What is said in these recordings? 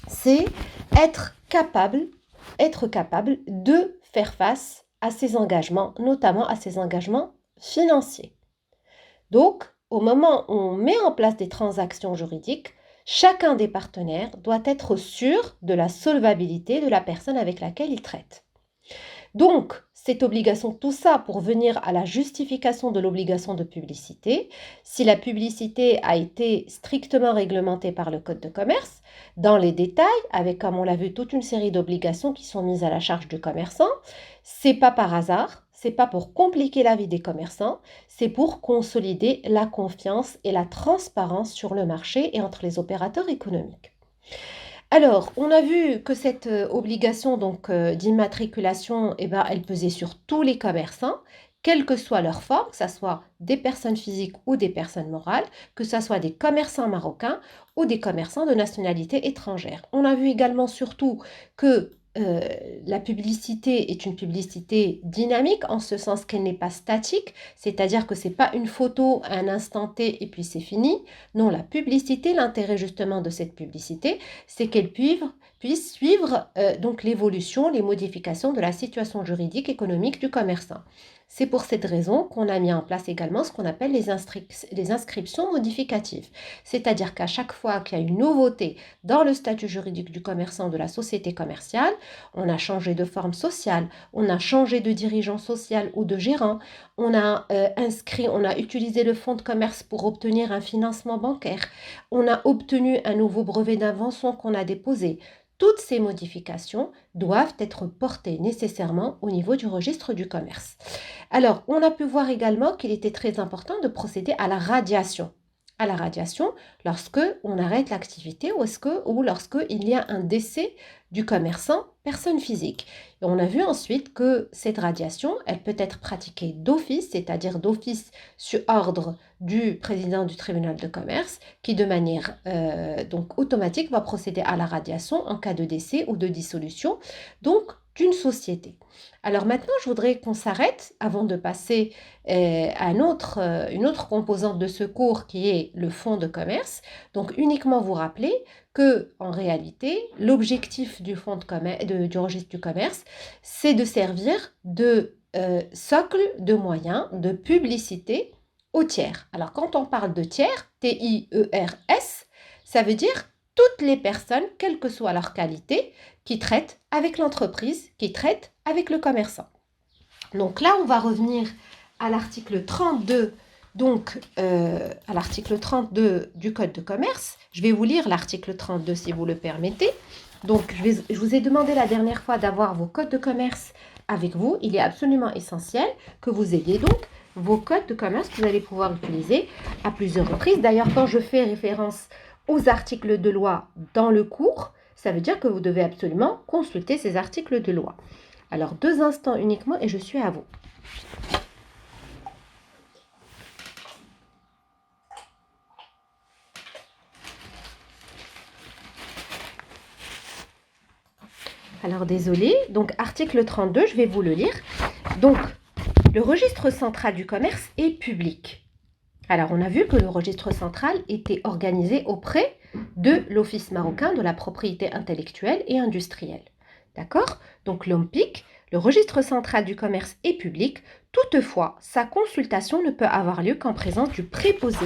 c'est être capable de faire face à ses engagements, notamment à ses engagements financiers. Donc, au moment où on met en place des transactions juridiques, chacun des partenaires doit être sûr de la solvabilité de la personne avec laquelle il traite. Donc, cette obligation, tout ça pour venir à la justification de l'obligation de publicité, si la publicité a été strictement réglementée par le Code de commerce, dans les détails, avec, comme on l'a vu, toute une série d'obligations qui sont mises à la charge du commerçant, c'est pas par hasard, c'est pas pour compliquer la vie des commerçants, c'est pour consolider la confiance et la transparence sur le marché et entre les opérateurs économiques. Alors, on a vu que cette obligation d'immatriculation, eh ben, elle pesait sur tous les commerçants, quelle que soit leur forme, que ce soit des personnes physiques ou des personnes morales, que ce soit des commerçants marocains ou des commerçants de nationalité étrangère. On a vu également surtout que euh, la publicité est une publicité dynamique en ce sens qu'elle n'est pas statique, c'est-à-dire que ce n'est pas une photo à un instant T et puis c'est fini. Non, la publicité, l'intérêt justement de cette publicité, c'est qu'elle puisse suivre donc l'évolution, les modifications de la situation juridique économique du commerçant. C'est pour cette raison qu'on a mis en place également ce qu'on appelle les inscriptions modificatives. C'est-à-dire qu'à chaque fois qu'il y a une nouveauté dans le statut juridique du commerçant de la société commerciale, on a changé de forme sociale, on a changé de dirigeant social ou de gérant, on a on a utilisé le fonds de commerce pour obtenir un financement bancaire, on a obtenu un nouveau brevet d'invention qu'on a déposé. Toutes ces modifications doivent être portées nécessairement au niveau du registre du commerce. Alors, on a pu voir également qu'il était très important de procéder à la radiation. À la radiation lorsque on arrête l'activité ou lorsque il y a un décès du commerçant, personne physique. Et on a vu ensuite que cette radiation, elle peut être pratiquée d'office, c'est-à-dire d'office sur ordre du président du tribunal de commerce, qui de manière donc automatique va procéder à la radiation en cas de décès ou de dissolution donc d'une société. Alors maintenant, je voudrais qu'on s'arrête avant de passer à une autre composante de ce cours qui est le fonds de commerce. Donc uniquement vous rappeler que en réalité, l'objectif du fonds du registre du commerce, c'est de servir de socle de moyens de publicité aux tiers. Alors quand on parle de tiers, T-I-E-R-S, ça veut dire toutes les personnes, quelle que soit leur qualité, qui traitent avec l'entreprise, qui traitent avec le commerçant. Donc là, on va revenir à l'article 32, à l'article 32 du Code de commerce. Je vais vous lire l'article 32 si vous le permettez. Donc, je vous ai demandé la dernière fois d'avoir vos codes de commerce avec vous. Il est absolument essentiel que vous ayez donc vos codes de commerce que vous allez pouvoir utiliser à plusieurs reprises. D'ailleurs, quand je fais référence aux articles de loi dans le cours, ça veut dire que vous devez absolument consulter ces articles de loi. Alors, 2 instants uniquement et je suis à vous. Alors, désolé. Donc, article 32, je vais vous le lire. Donc, le registre central du commerce est public. Alors, on a vu que le registre central était organisé auprès de l'Office marocain de la propriété intellectuelle et industrielle. D'accord? Donc, l'OMPIC, le registre central du commerce est public. Toutefois, sa consultation ne peut avoir lieu qu'en présence du préposé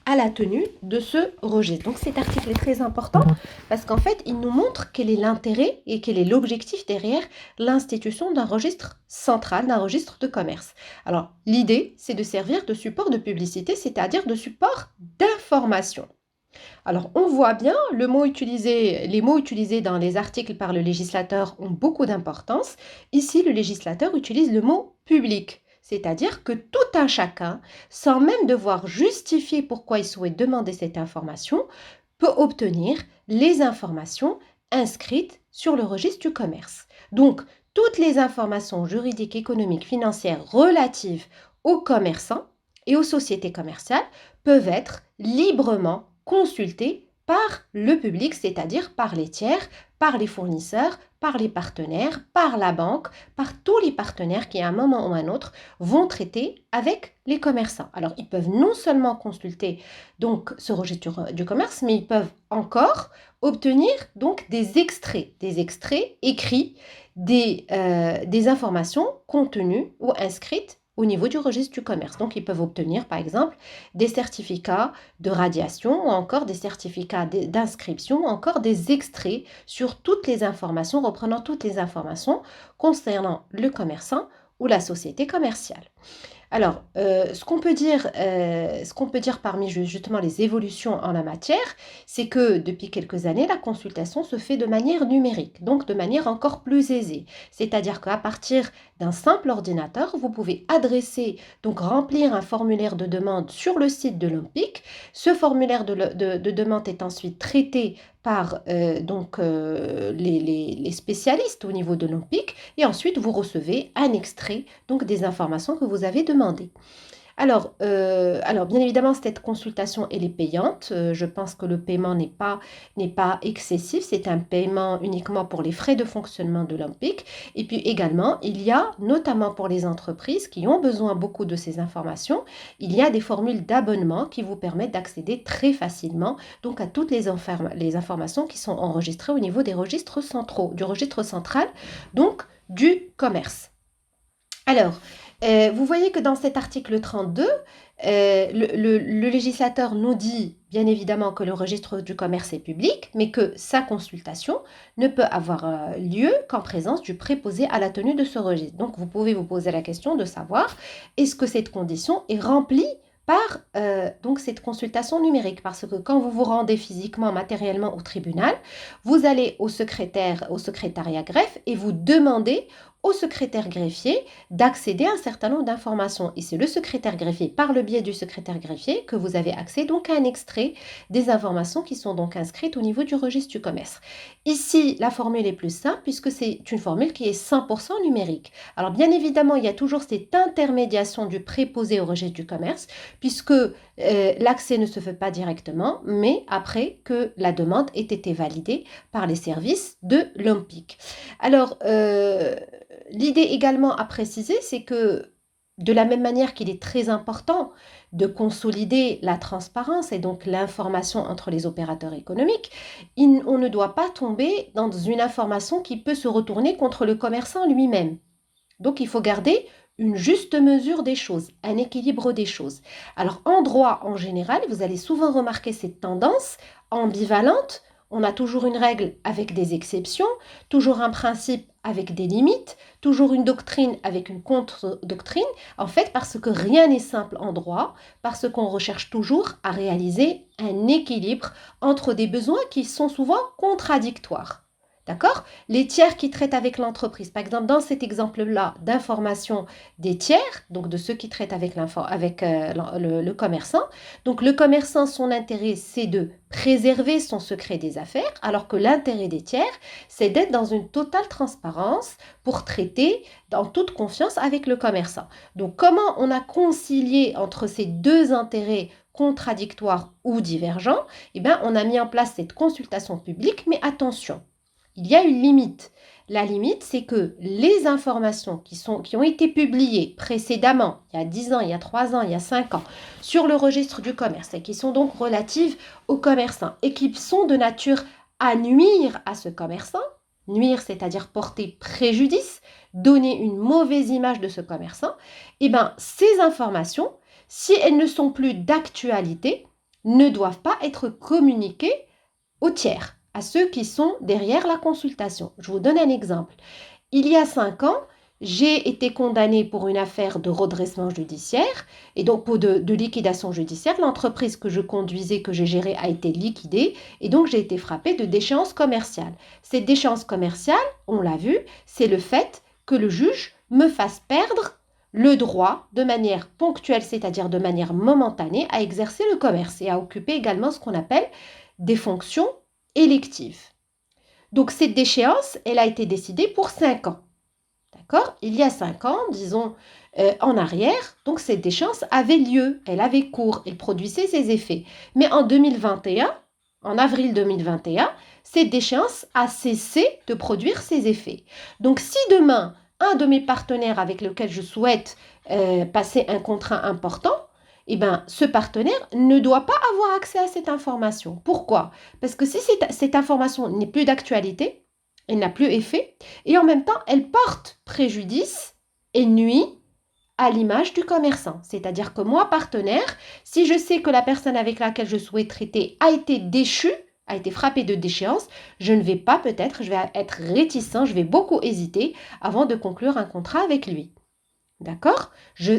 à la tenue de ce registre. Donc, cet article est très important parce qu'en fait, il nous montre quel est l'intérêt et quel est l'objectif derrière l'institution d'un registre central, d'un registre de commerce. Alors, l'idée, c'est de servir de support de publicité, c'est-à-dire de support d'information. Alors, on voit bien, les mots utilisés dans les articles par le législateur ont beaucoup d'importance. Ici, le législateur utilise le mot public, c'est-à-dire que tout un chacun, sans même devoir justifier pourquoi il souhaite demander cette information, peut obtenir les informations inscrites sur le registre du commerce. Donc, toutes les informations juridiques, économiques, financières relatives aux commerçants et aux sociétés commerciales peuvent être librement consultées par le public, c'est-à-dire par les tiers, par les fournisseurs, par les partenaires, par la banque, par tous les partenaires qui, à un moment ou à un autre, vont traiter avec les commerçants. Alors, ils peuvent non seulement consulter donc ce registre du commerce, mais ils peuvent encore obtenir donc des extraits écrits des informations contenues ou inscrites au niveau du registre du commerce. Donc, ils peuvent obtenir, par exemple, des certificats de radiation ou encore des certificats d'inscription ou encore des extraits sur toutes les informations, reprenant toutes les informations concernant le commerçant ou la société commerciale. Alors, ce qu'on peut dire parmi justement les évolutions en la matière, c'est que depuis quelques années, la consultation se fait de manière numérique, donc de manière encore plus aisée. C'est-à-dire qu'à partir d'un simple ordinateur, vous pouvez donc remplir un formulaire de demande sur le site de l'OMPIC. Ce formulaire de demande est ensuite traité par les spécialistes au niveau de l'OMPIC et ensuite vous recevez un extrait donc des informations que vous avez demandées. Alors, bien évidemment, cette consultation, elle est payante. Je pense que le paiement n'est pas excessif. C'est un paiement uniquement pour les frais de fonctionnement de l'OMPIC. Et puis également, il y a, notamment pour les entreprises qui ont besoin beaucoup de ces informations, il y a des formules d'abonnement qui vous permettent d'accéder très facilement donc à toutes les informations qui sont enregistrées au niveau des registres centraux, du registre central, donc du commerce. Alors, vous voyez que dans cet article 32, le législateur nous dit bien évidemment que le registre du commerce est public, mais que sa consultation ne peut avoir lieu qu'en présence du préposé à la tenue de ce registre. Donc, vous pouvez vous poser la question de savoir est-ce que cette condition est remplie par donc cette consultation numérique, parce que quand vous vous rendez physiquement, matériellement au tribunal, vous allez au secrétariat greffe et vous demandez au secrétaire greffier d'accéder à un certain nombre d'informations. Et c'est le secrétaire greffier, par le biais du secrétaire greffier, que vous avez accès donc à un extrait des informations qui sont donc inscrites au niveau du registre du commerce. Ici, la formule est plus simple puisque c'est une formule qui est 100% numérique. Alors bien évidemment, il y a toujours cette intermédiation du préposé au registre du commerce puisque l'accès ne se fait pas directement, mais après que la demande ait été validée par les services de l'OMPIC. Alors, l'idée également à préciser, c'est que de la même manière qu'il est très important de consolider la transparence et donc l'information entre les opérateurs économiques, on ne doit pas tomber dans une information qui peut se retourner contre le commerçant lui-même. Donc, il faut garder une juste mesure des choses, un équilibre des choses. Alors, en droit en général, vous allez souvent remarquer cette tendance ambivalente. On a toujours une règle avec des exceptions, toujours un principe avec des limites, toujours une doctrine avec une contre-doctrine, en fait parce que rien n'est simple en droit, parce qu'on recherche toujours à réaliser un équilibre entre des besoins qui sont souvent contradictoires. D'accord? Les tiers qui traitent avec l'entreprise, par exemple dans cet exemple-là d'information des tiers, donc de ceux qui traitent avec le commerçant, donc le commerçant, son intérêt, c'est de préserver son secret des affaires, alors que l'intérêt des tiers, c'est d'être dans une totale transparence pour traiter en toute confiance avec le commerçant. Donc comment on a concilié entre ces deux intérêts contradictoires ou divergents? Eh bien, on a mis en place cette consultation publique, mais attention, il y a une limite. La limite, c'est que les informations qui ont été publiées précédemment, il y a 10 ans, il y a 3 ans, il y a 5 ans, sur le registre du commerce et qui sont donc relatives aux commerçants et qui sont de nature à nuire à ce commerçant, nuire c'est-à-dire porter préjudice, donner une mauvaise image de ce commerçant, eh bien ces informations, si elles ne sont plus d'actualité, ne doivent pas être communiquées aux tiers, à ceux qui sont derrière la consultation. Je vous donne un exemple. Il y a 5 ans, j'ai été condamnée pour une affaire de redressement judiciaire et donc pour de liquidation judiciaire. L'entreprise que je conduisais, que j'ai gérée, a été liquidée et donc j'ai été frappée de déchéance commerciale. Cette déchéance commerciale, on l'a vu, c'est le fait que le juge me fasse perdre le droit de manière ponctuelle, c'est-à-dire de manière momentanée, à exercer le commerce et à occuper également ce qu'on appelle des fonctions électives. Donc cette déchéance, elle a été décidée pour 5 ans. D'accord? Il y a 5 ans, disons en arrière, donc cette déchéance avait lieu, elle avait cours, elle produisait ses effets. Mais en 2021, en avril 2021, cette déchéance a cessé de produire ses effets. Donc si demain, un de mes partenaires avec lequel je souhaite passer un contrat important, eh ben, ce partenaire ne doit pas avoir accès à cette information. Pourquoi? Parce que si cette information n'est plus d'actualité, elle n'a plus effet, et en même temps, elle porte préjudice et nuit à l'image du commerçant. C'est-à-dire que moi, partenaire, si je sais que la personne avec laquelle je souhaite traiter a été déchue, a été frappée de déchéance, je ne vais pas peut-être, je vais être réticent, je vais beaucoup hésiter avant de conclure un contrat avec lui. D'accord?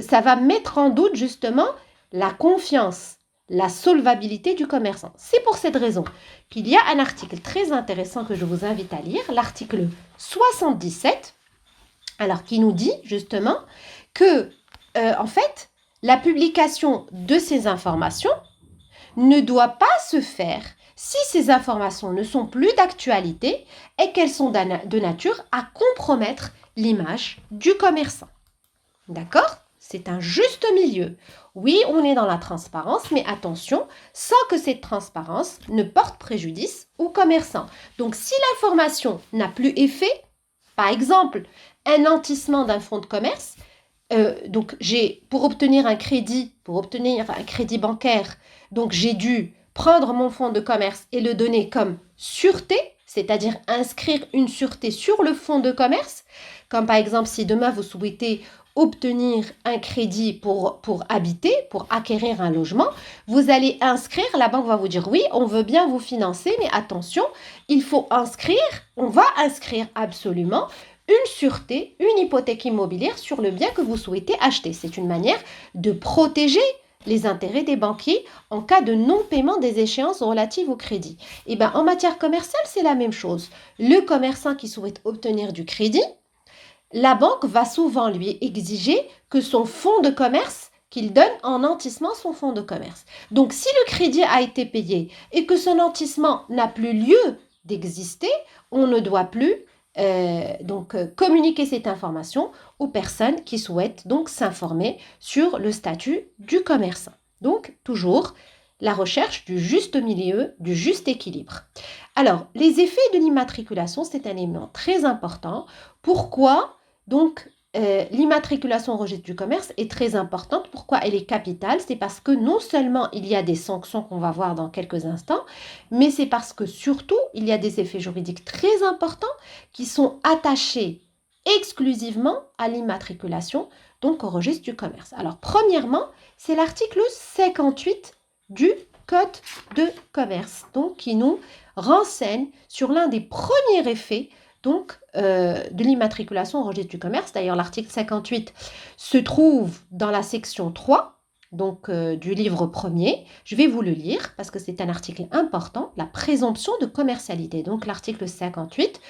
Ça va mettre en doute justement la confiance, la solvabilité du commerçant. C'est pour cette raison qu'il y a un article très intéressant que je vous invite à lire, l'article 77, alors qui nous dit justement que, en fait, la publication de ces informations ne doit pas se faire si ces informations ne sont plus d'actualité et qu'elles sont de nature à compromettre l'image du commerçant. D'accord? C'est un juste milieu. Oui, on est dans la transparence, mais attention, sans que cette transparence ne porte préjudice au commerçant. Donc, si l'information n'a plus effet, par exemple, un nantissement d'un fonds de commerce, donc pour obtenir un crédit bancaire, donc j'ai dû prendre mon fonds de commerce et le donner comme sûreté, c'est-à-dire inscrire une sûreté sur le fonds de commerce, comme par exemple si demain vous souhaitez obtenir un crédit pour habiter, pour acquérir un logement, vous allez inscrire, la banque va vous dire oui, on veut bien vous financer, mais attention, il faut inscrire, on va inscrire absolument une sûreté, une hypothèque immobilière sur le bien que vous souhaitez acheter. C'est une manière de protéger les intérêts des banquiers en cas de non-paiement des échéances relatives au crédit. Et bien, en matière commerciale, c'est la même chose. Le commerçant qui souhaite obtenir du crédit, la banque va souvent lui exiger que son fonds de commerce, qu'il donne en nantissement son fonds de commerce. Donc, si le crédit a été payé et que ce nantissement n'a plus lieu d'exister, on ne doit plus communiquer cette information aux personnes qui souhaitent donc s'informer sur le statut du commerçant. Donc, toujours la recherche du juste milieu, du juste équilibre. Alors, les effets de l'immatriculation, c'est un élément très important. Pourquoi donc l'immatriculation au registre du commerce est très importante? Pourquoi elle est capitale? C'est parce que non seulement il y a des sanctions qu'on va voir dans quelques instants, mais c'est parce que surtout il y a des effets juridiques très importants qui sont attachés exclusivement à l'immatriculation, donc au registre du commerce. Alors, premièrement, c'est l'article 58 du Code de commerce, donc qui nous renseigne sur l'un des premiers effets donc, de l'immatriculation au registre du commerce. D'ailleurs, l'article 58 se trouve dans la section 3 donc, du livre premier. Je vais vous le lire parce que c'est un article important, la présomption de commercialité. Donc, l'article 58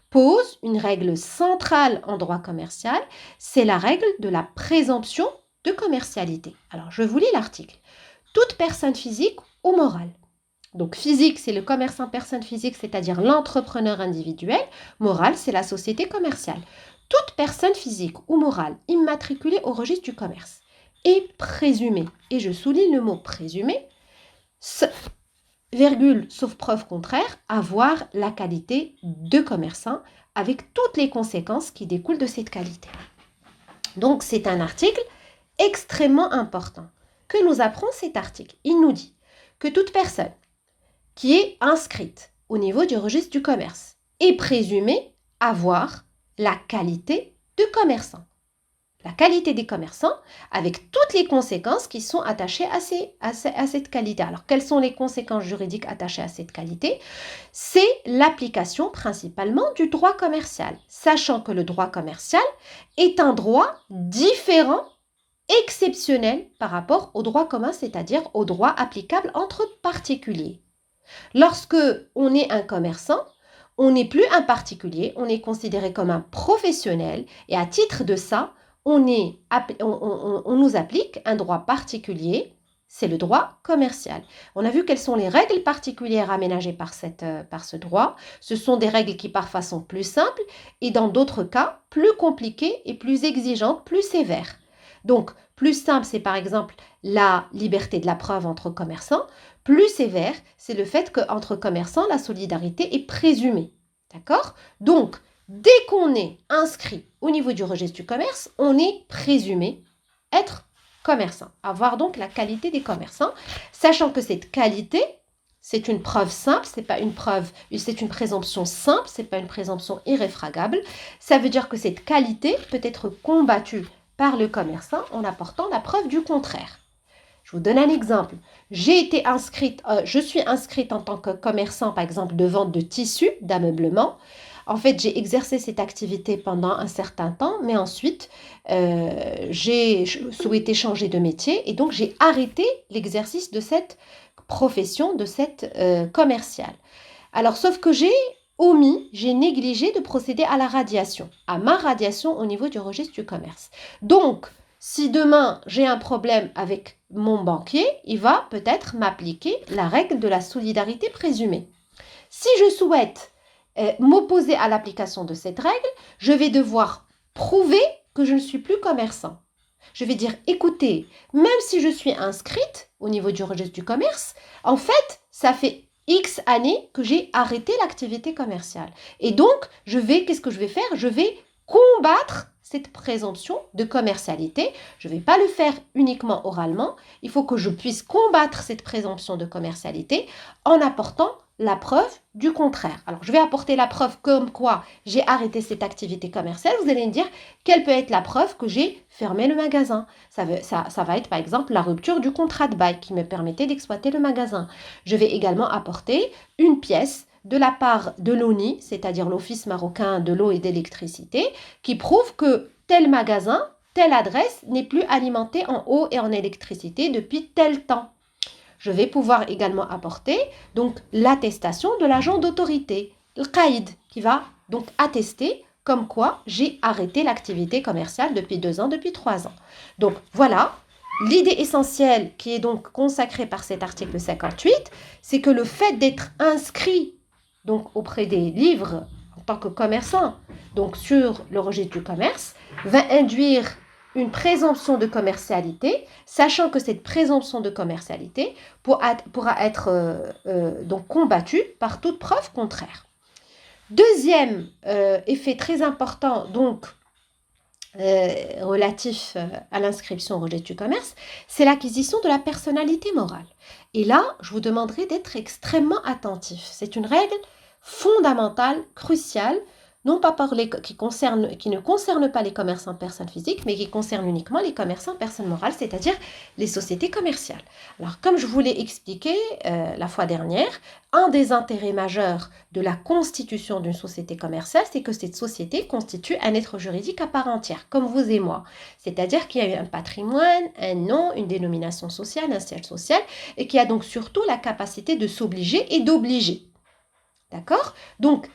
pose une règle centrale en droit commercial, c'est la règle de la présomption de commercialité. Alors, je vous lis l'article. Toute personne physique ou morale. Donc, physique, c'est le commerçant personne physique, c'est-à-dire l'entrepreneur individuel. Morale, c'est la société commerciale. Toute personne physique ou morale immatriculée au registre du commerce est présumée, et je souligne le mot présumée, sauf preuve contraire, avoir la qualité de commerçant avec toutes les conséquences qui découlent de cette qualité. Donc, c'est un article extrêmement important. Que nous apprend cet article? Il nous dit que toute personne qui est inscrite au niveau du registre du commerce est présumée avoir la qualité de commerçant. La qualité des commerçants avec toutes les conséquences qui sont attachées à cette qualité. Alors, quelles sont les conséquences juridiques attachées à cette qualité? C'est l'application principalement du droit commercial, sachant que le droit commercial est un droit différent, exceptionnel par rapport au droit commun, c'est-à-dire au droit applicable entre particuliers. Lorsque on est un commerçant, on n'est plus un particulier, on est considéré comme un professionnel et à titre de ça, on nous applique un droit particulier, c'est le droit commercial. On a vu quelles sont les règles particulières aménagées par ce droit. Ce sont des règles qui parfois sont plus simples et dans d'autres cas plus compliquées et plus exigeantes, plus sévères. Donc, plus simple, c'est par exemple la liberté de la preuve entre commerçants. Plus sévère, c'est le fait qu'entre commerçants, la solidarité est présumée. D'accord? Donc, dès qu'on est inscrit au niveau du registre du commerce, on est présumé être commerçants. Avoir donc la qualité des commerçants, sachant que cette qualité, c'est une preuve simple, c'est pas une preuve, c'est une présomption simple, c'est pas une présomption irréfragable. Ça veut dire que cette qualité peut être combattue par le commerçant en apportant la preuve du contraire. Je vous donne un exemple. Je suis inscrite en tant que commerçant, par exemple, de vente de tissus, d'ameublement. En fait, j'ai exercé cette activité pendant un certain temps, mais ensuite, j'ai souhaité changer de métier et donc j'ai arrêté l'exercice de cette profession, de cette commerciale. Alors, sauf que j'ai négligé de procéder à la radiation, à ma radiation au niveau du registre du commerce. Donc, si demain j'ai un problème avec mon banquier, il va peut-être m'appliquer la règle de la solidarité présumée. Si je souhaite m'opposer à l'application de cette règle, je vais devoir prouver que je ne suis plus commerçant. Je vais dire, écoutez, même si je suis inscrite au niveau du registre du commerce, en fait, ça fait X années que j'ai arrêté l'activité commerciale. Et donc, qu'est-ce que je vais faire? Je vais combattre cette présomption de commercialité. Je ne vais pas le faire uniquement oralement. Il faut que je puisse combattre cette présomption de commercialité en apportant la preuve du contraire. Alors, je vais apporter la preuve comme quoi j'ai arrêté cette activité commerciale. Vous allez me dire, quelle peut être la preuve que j'ai fermé le magasin? Ça va être par exemple la rupture du contrat de bail qui me permettait d'exploiter le magasin. Je vais également apporter une pièce de la part de l'ONI, c'est-à-dire l'Office marocain de l'eau et d'électricité, qui prouve que tel magasin, telle adresse n'est plus alimentée en eau et en électricité depuis tel temps. Je vais pouvoir également apporter donc l'attestation de l'agent d'autorité, le caïd, qui va donc attester comme quoi j'ai arrêté l'activité commerciale depuis 2 ans, depuis 3 ans. Donc voilà, l'idée essentielle qui est donc consacrée par cet article 58, c'est que le fait d'être inscrit donc auprès des livres en tant que commerçant, donc sur le registre du commerce, va induire une présomption de commercialité, sachant que cette présomption de commercialité pourra être donc combattue par toute preuve contraire. Deuxième effet très important, donc relatif à l'inscription au registre du commerce, c'est l'acquisition de la personnalité morale. Et là, je vous demanderai d'être extrêmement attentif. C'est une règle fondamentale, cruciale, non pas qui ne concerne pas les commerçants personnes physiques, mais qui concerne uniquement les commerçants personnes morales, c'est-à-dire les sociétés commerciales. Alors, comme je vous l'ai expliqué la fois dernière, un des intérêts majeurs de la constitution d'une société commerciale, c'est que cette société constitue un être juridique à part entière, comme vous et moi. C'est-à-dire qu'il y a eu un patrimoine, un nom, une dénomination sociale, un siège social, et qui a donc surtout la capacité de s'obliger et d'obliger. D'accord? Donc,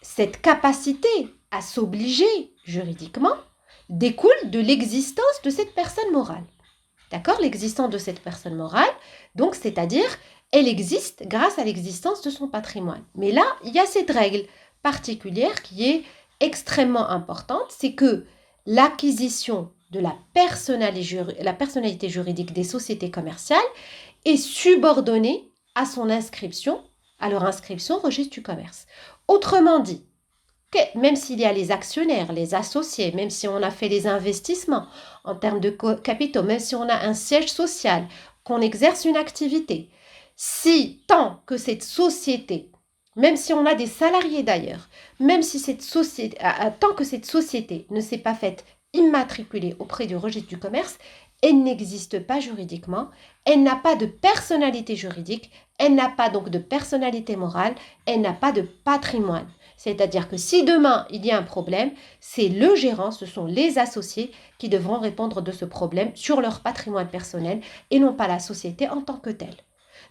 cette capacité à s'obliger juridiquement découle de l'existence de cette personne morale. D'accord? L'existence de cette personne morale, donc c'est-à-dire, elle existe grâce à l'existence de son patrimoine. Mais là, il y a cette règle particulière qui est extrêmement importante, c'est que l'acquisition de la personnalité juridique des sociétés commerciales est subordonnée à son inscription, à leur inscription au registre du commerce. Autrement dit, même s'il y a les actionnaires, les associés, même si on a fait les investissements en termes de capitaux, même si on a un siège social, qu'on exerce une activité, tant que cette société, même si on a des salariés d'ailleurs, même si tant que cette société ne s'est pas faite immatriculer auprès du registre du commerce, elle n'existe pas juridiquement, elle n'a pas de personnalité juridique, elle n'a pas donc de personnalité morale, elle n'a pas de patrimoine. C'est-à-dire que si demain il y a un problème, c'est le gérant, ce sont les associés qui devront répondre de ce problème sur leur patrimoine personnel et non pas la société en tant que telle.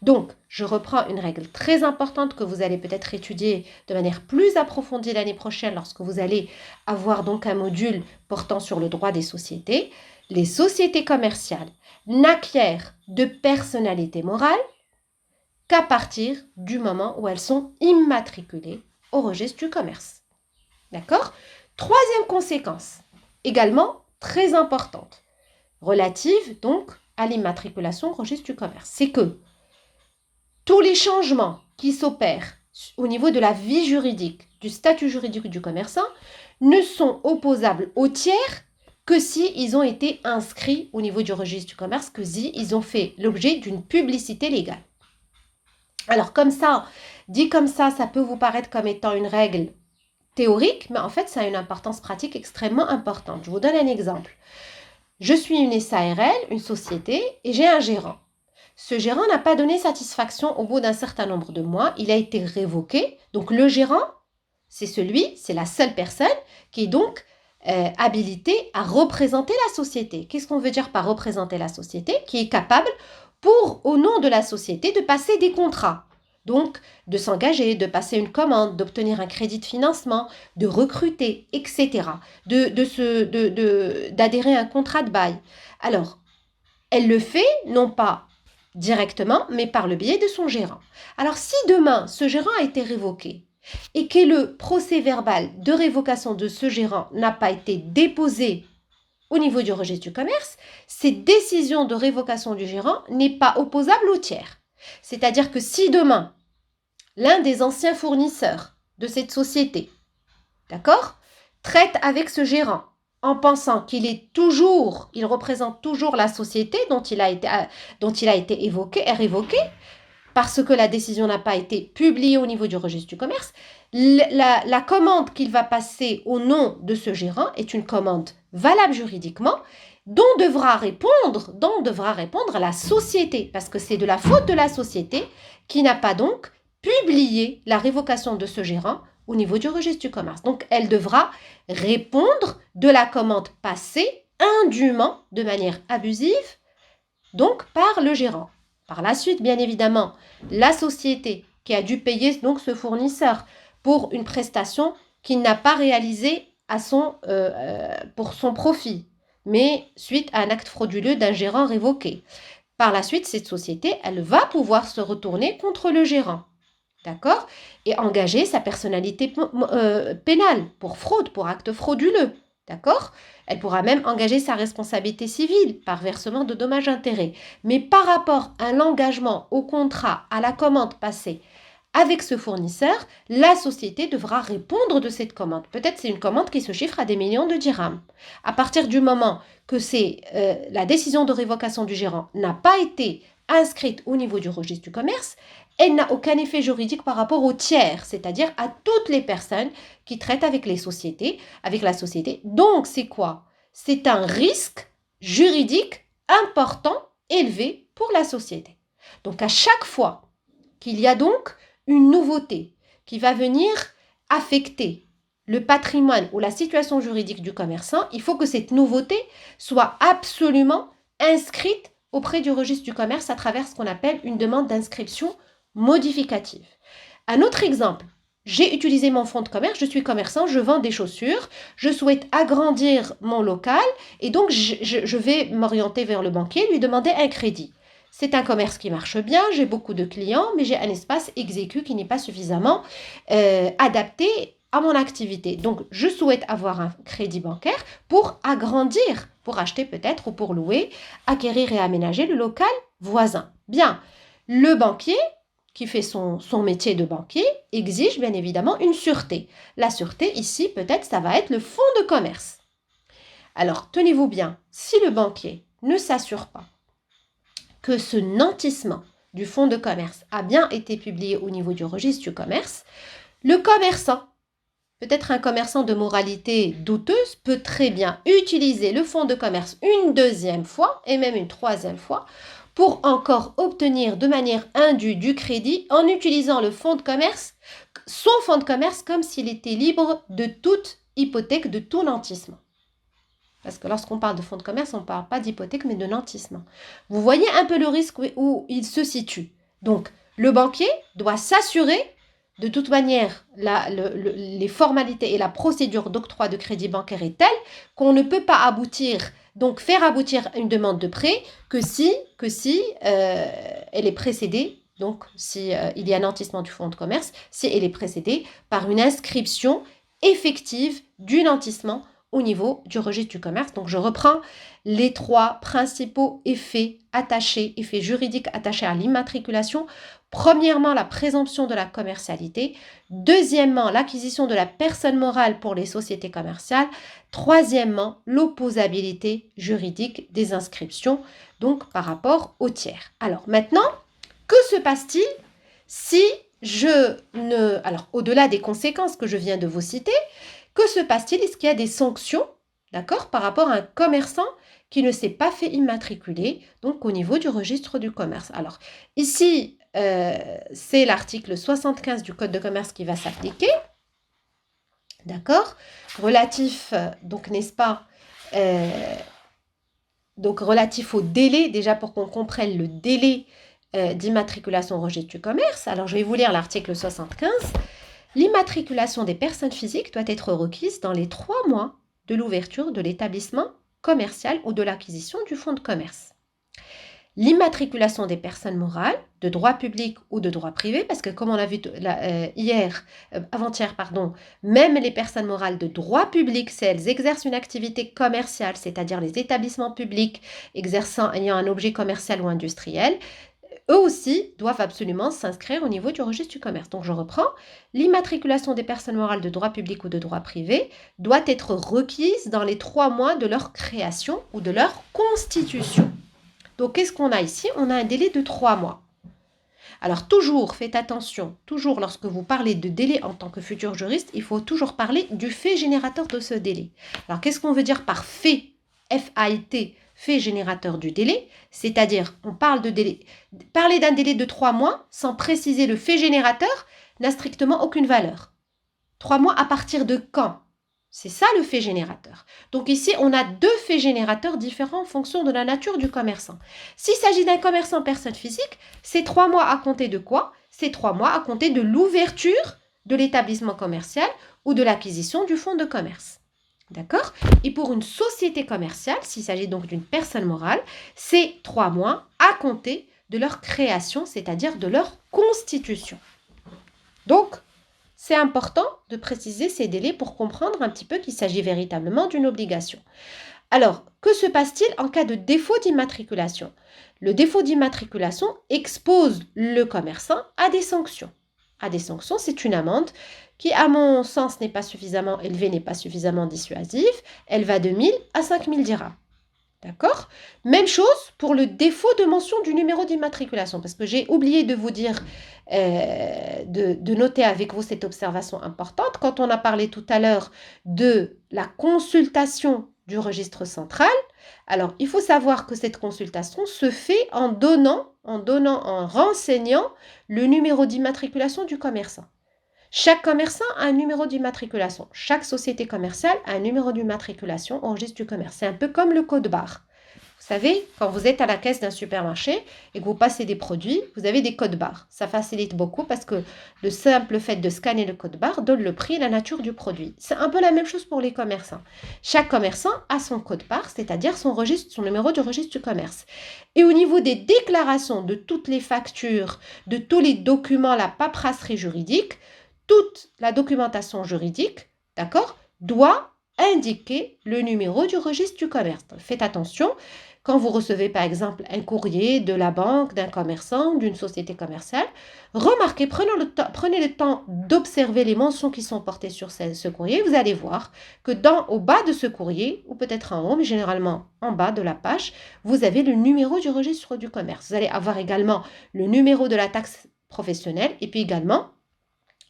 Donc, je reprends une règle très importante que vous allez peut-être étudier de manière plus approfondie l'année prochaine lorsque vous allez avoir donc un module portant sur le droit des sociétés. Les sociétés commerciales n'acquièrent de personnalité morale qu'à partir du moment où elles sont immatriculées au registre du commerce. D'accord? Troisième conséquence, également très importante, relative donc à l'immatriculation au registre du commerce, c'est que tous les changements qui s'opèrent au niveau de la vie juridique, du statut juridique du commerçant, ne sont opposables au tiers que si ils ont été inscrits au niveau du registre du commerce, que si ils ont fait l'objet d'une publicité légale. Alors comme ça, dit comme ça peut vous paraître comme étant une règle théorique, mais en fait, ça a une importance pratique extrêmement importante. Je vous donne un exemple. Je suis une SARL, une société, et j'ai un gérant. Ce gérant n'a pas donné satisfaction au bout d'un certain nombre de mois. Il a été révoqué. Donc le gérant, c'est la seule personne qui est donc habilitée à représenter la société. Qu'est-ce qu'on veut dire par représenter la société? Qui est capable, au nom de la société, de passer des contrats. Donc, de s'engager, de passer une commande, d'obtenir un crédit de financement, de recruter, etc. D'adhérer à un contrat de bail. Alors, elle le fait, non pas directement, mais par le biais de son gérant. Alors, si demain, ce gérant a été révoqué et que le procès-verbal de révocation de ce gérant n'a pas été déposé au niveau du registre du commerce, cette décision de révocation du gérant n'est pas opposable au tiers. C'est-à-dire que si demain, l'un des anciens fournisseurs de cette société, d'accord, traite avec ce gérant en pensant il représente toujours la société dont il a été révoqué, parce que la décision n'a pas été publiée au niveau du registre du commerce, la commande qu'il va passer au nom de ce gérant est une commande valable juridiquement, dont devra répondre la société, parce que c'est de la faute de la société qui n'a pas donc publié la révocation de ce gérant au niveau du registre du commerce. Donc, elle devra répondre de la commande passée indûment, de manière abusive, donc par le gérant. Par la suite, bien évidemment, la société qui a dû payer donc ce fournisseur pour une prestation qu'il n'a pas réalisée pour son profit, mais suite à un acte frauduleux d'un gérant révoqué. Par la suite, cette société, elle va pouvoir se retourner contre le gérant. D'accord? Et engager sa personnalité pénale pour fraude, pour acte frauduleux. D'accord? Elle pourra même engager sa responsabilité civile par versement de dommages-intérêts. Mais par rapport à l'engagement, au contrat, à la commande passée avec ce fournisseur, la société devra répondre de cette commande. Peut-être c'est une commande qui se chiffre à des millions de dirhams. À partir du moment que la décision de révocation du gérant n'a pas été inscrite au niveau du registre du commerce, elle n'a aucun effet juridique par rapport aux tiers, c'est-à-dire à toutes les personnes qui traitent avec la société. Donc, c'est quoi? C'est un risque juridique important, élevé pour la société. Donc, à chaque fois qu'il y a donc une nouveauté qui va venir affecter le patrimoine ou la situation juridique du commerçant, il faut que cette nouveauté soit absolument inscrite auprès du registre du commerce à travers ce qu'on appelle une demande d'inscription modificative. Un autre exemple, j'ai utilisé mon fonds de commerce, je suis commerçant, je vends des chaussures, je souhaite agrandir mon local et donc je vais m'orienter vers le banquier, lui demander un crédit. C'est un commerce qui marche bien, j'ai beaucoup de clients, mais j'ai un espace exécu qui n'est pas suffisamment adapté à mon activité. Donc, je souhaite avoir un crédit bancaire pour agrandir, pour acheter peut-être ou pour louer, acquérir et aménager le local voisin. Bien, le banquier qui fait son métier de banquier exige bien évidemment une sûreté. La sûreté, ici, peut-être, ça va être le fonds de commerce. Alors, tenez-vous bien, si le banquier ne s'assure pas que ce nantissement du fonds de commerce a bien été publié au niveau du registre du commerce, le commerçant, peut-être un commerçant de moralité douteuse, peut très bien utiliser le fonds de commerce une deuxième fois et même une troisième fois pour encore obtenir de manière indue du crédit en utilisant le fonds de commerce, son fonds de commerce comme s'il était libre de toute hypothèque, de tout nantissement. Parce que lorsqu'on parle de fonds de commerce, on ne parle pas d'hypothèque, mais de nantissement. Vous voyez un peu le risque où il se situe. Donc, le banquier doit s'assurer, de toute manière, les formalités et la procédure d'octroi de crédit bancaire est telle qu'on ne peut pas faire aboutir une demande de prêt que si elle est précédée, donc si il y a un nantissement du fonds de commerce, si elle est précédée par une inscription effective du nantissement au niveau du registre du commerce. Donc, je reprends les 3 principaux effets juridiques attachés à l'immatriculation. Premièrement, la présomption de la commercialité. Deuxièmement, l'acquisition de la personne morale pour les sociétés commerciales. Troisièmement, l'opposabilité juridique des inscriptions, donc par rapport aux tiers. Alors maintenant, que se passe-t-il si je ne... Alors, au-delà des conséquences que je viens de vous citer, que se passe-t-il? Est-ce qu'il y a des sanctions, d'accord, par rapport à un commerçant qui ne s'est pas fait immatriculer, donc au niveau du registre du commerce? Alors, ici, c'est l'article 75 du Code de commerce qui va s'appliquer, d'accord, relatif, donc n'est-ce pas, donc relatif au délai, déjà pour qu'on comprenne le délai d'immatriculation au registre du commerce. Alors, je vais vous lire l'article 75. L'immatriculation des personnes physiques doit être requise dans les 3 mois de l'ouverture de l'établissement commercial ou de l'acquisition du fonds de commerce. L'immatriculation des personnes morales de droit public ou de droit privé, parce que comme on l'a vu avant-hier, même les personnes morales de droit public, si elles exercent une activité commerciale, c'est-à-dire les établissements publics ayant un objet commercial ou industriel, eux aussi doivent absolument s'inscrire au niveau du registre du commerce. Donc je reprends, l'immatriculation des personnes morales de droit public ou de droit privé doit être requise dans les 3 mois de leur création ou de leur constitution. Donc qu'est-ce qu'on a ici? On a un délai de 3 mois. Alors toujours, faites attention, toujours lorsque vous parlez de délai en tant que futur juriste, il faut toujours parler du fait générateur de ce délai. Alors qu'est-ce qu'on veut dire par fait? F-A-I-T, fait générateur du délai, c'est-à-dire on parle de délai. Parler d'un délai de 3 mois sans préciser le fait générateur n'a strictement aucune valeur. 3 mois à partir de quand? C'est ça le fait générateur. Donc ici, on a 2 faits générateurs différents en fonction de la nature du commerçant. S'il s'agit d'un commerçant personne physique, c'est 3 mois à compter de quoi? C'est 3 mois à compter de l'ouverture de l'établissement commercial ou de l'acquisition du fonds de commerce. D'accord? Et pour une société commerciale, s'il s'agit donc d'une personne morale, c'est 3 mois à compter de leur création, c'est-à-dire de leur constitution. Donc, c'est important de préciser ces délais pour comprendre un petit peu qu'il s'agit véritablement d'une obligation. Alors, que se passe-t-il en cas de défaut d'immatriculation? Le défaut d'immatriculation expose le commerçant à des sanctions. À des sanctions, c'est une amende qui, à mon sens, n'est pas suffisamment élevée, n'est pas suffisamment dissuasive. Elle va de 1000 à 5000 dirhams. D'accord? Même chose pour le défaut de mention du numéro d'immatriculation, parce que j'ai oublié de vous dire, de noter avec vous cette observation importante. Quand on a parlé tout à l'heure de la consultation du registre central, alors il faut savoir que cette consultation se fait en renseignant le numéro d'immatriculation du commerçant. Chaque commerçant a un numéro d'immatriculation. Chaque société commerciale a un numéro d'immatriculation au registre du commerce. C'est un peu comme le code barre. Vous savez, quand vous êtes à la caisse d'un supermarché et que vous passez des produits, vous avez des codes barres. Ça facilite beaucoup parce que le simple fait de scanner le code barre donne le prix et la nature du produit. C'est un peu la même chose pour les commerçants. Chaque commerçant a son code barre, c'est-à-dire son numéro du registre du commerce. Et au niveau des déclarations de toutes les factures, de tous les documents, la paperasserie juridique, toute la documentation juridique, d'accord, doit indiquer le numéro du registre du commerce. Faites attention, quand vous recevez par exemple un courrier de la banque, d'un commerçant, d'une société commerciale, remarquez, prenez le temps d'observer les mentions qui sont portées sur ce courrier. Vous allez voir que au bas de ce courrier, ou peut-être en haut, mais généralement en bas de la page, vous avez le numéro du registre du commerce. Vous allez avoir également le numéro de la taxe professionnelle et puis également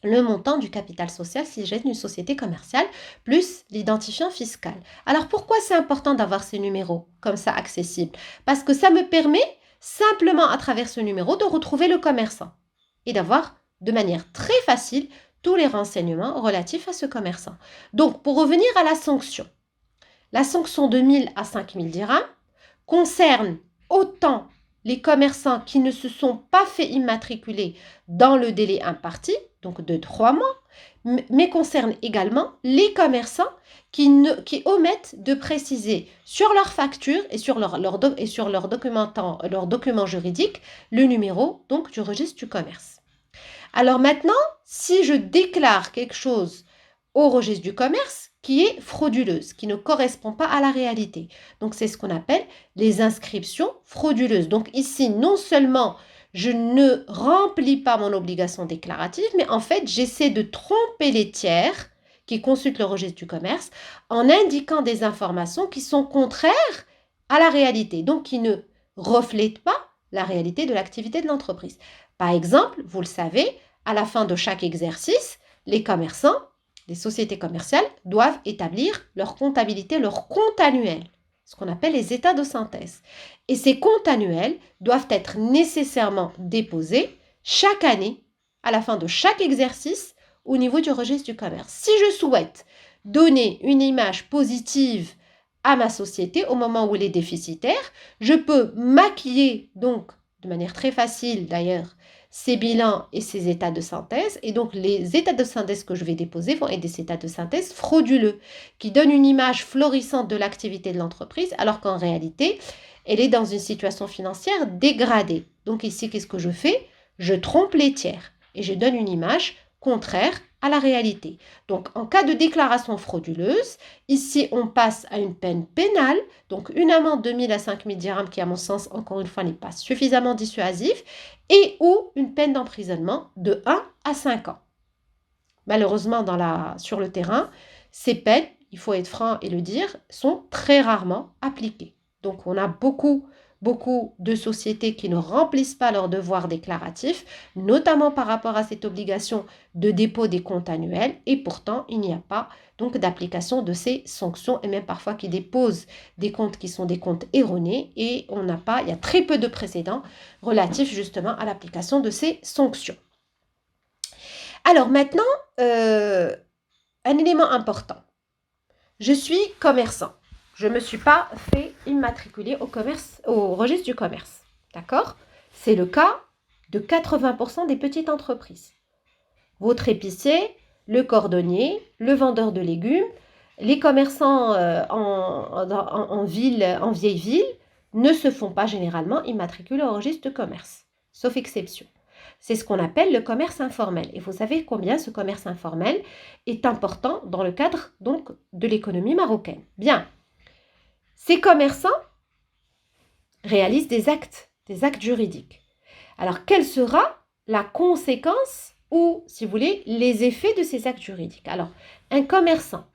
le montant du capital social s'il s'agit d'une société commerciale, plus l'identifiant fiscal. Alors pourquoi c'est important d'avoir ces numéros comme ça accessibles? Parce que ça me permet simplement à travers ce numéro de retrouver le commerçant et d'avoir de manière très facile tous les renseignements relatifs à ce commerçant. Donc pour revenir à la sanction de 1000 à 5000 dirhams concerne autant les commerçants qui ne se sont pas fait immatriculer dans le délai imparti, donc de 3 mois, mais concerne également les commerçants qui omettent de préciser sur leur facture et sur leur document juridique le numéro donc, du registre du commerce. Alors maintenant, si je déclare quelque chose au registre du commerce, qui est frauduleuse, qui ne correspond pas à la réalité. Donc, c'est ce qu'on appelle les inscriptions frauduleuses. Donc, ici, non seulement je ne remplis pas mon obligation déclarative, mais en fait, j'essaie de tromper les tiers qui consultent le registre du commerce en indiquant des informations qui sont contraires à la réalité, donc qui ne reflètent pas la réalité de l'activité de l'entreprise. Par exemple, vous le savez, à la fin de chaque exercice, les commerçants, les sociétés commerciales doivent établir leur comptabilité, leur compte annuel, ce qu'on appelle les états de synthèse. Et ces comptes annuels doivent être nécessairement déposés chaque année, à la fin de chaque exercice, au niveau du registre du commerce. Si je souhaite donner une image positive à ma société au moment où elle est déficitaire, je peux maquiller donc de manière très facile d'ailleurs ces bilans et ces états de synthèse. Et donc les états de synthèse que je vais déposer vont être des états de synthèse frauduleux qui donnent une image florissante de l'activité de l'entreprise alors qu'en réalité, elle est dans une situation financière dégradée. Donc ici, qu'est-ce que je fais? Je trompe les tiers et je donne une image contraire à la réalité. Donc, en cas de déclaration frauduleuse, ici, on passe à une peine pénale, donc une amende de 1000 à 5000 dirhams qui, à mon sens, encore une fois, n'est pas suffisamment dissuasif, et ou une peine d'emprisonnement de 1 à 5 ans. Malheureusement, sur le terrain, ces peines, il faut être franc et le dire, sont très rarement appliquées. Donc, on a beaucoup de sociétés qui ne remplissent pas leurs devoirs déclaratifs, notamment par rapport à cette obligation de dépôt des comptes annuels, et pourtant, il n'y a pas donc d'application de ces sanctions, et même parfois qui déposent des comptes qui sont des comptes erronés, et il y a très peu de précédents relatifs justement à l'application de ces sanctions. Alors maintenant, un élément important. Je suis commerçant. Je ne me suis pas fait immatriculer au registre du commerce. D'accord? C'est le cas de 80% des petites entreprises. Votre épicier, le cordonnier, le vendeur de légumes, les commerçants en vieille ville ne se font pas généralement immatriculer au registre de commerce, sauf exception. C'est ce qu'on appelle le commerce informel. Et vous savez combien ce commerce informel est important dans le cadre donc de l'économie marocaine. Bien, ces commerçants réalisent des actes juridiques. Alors, quelle sera la conséquence ou, si vous voulez, les effets de ces actes juridiques? Alors, un commerçant,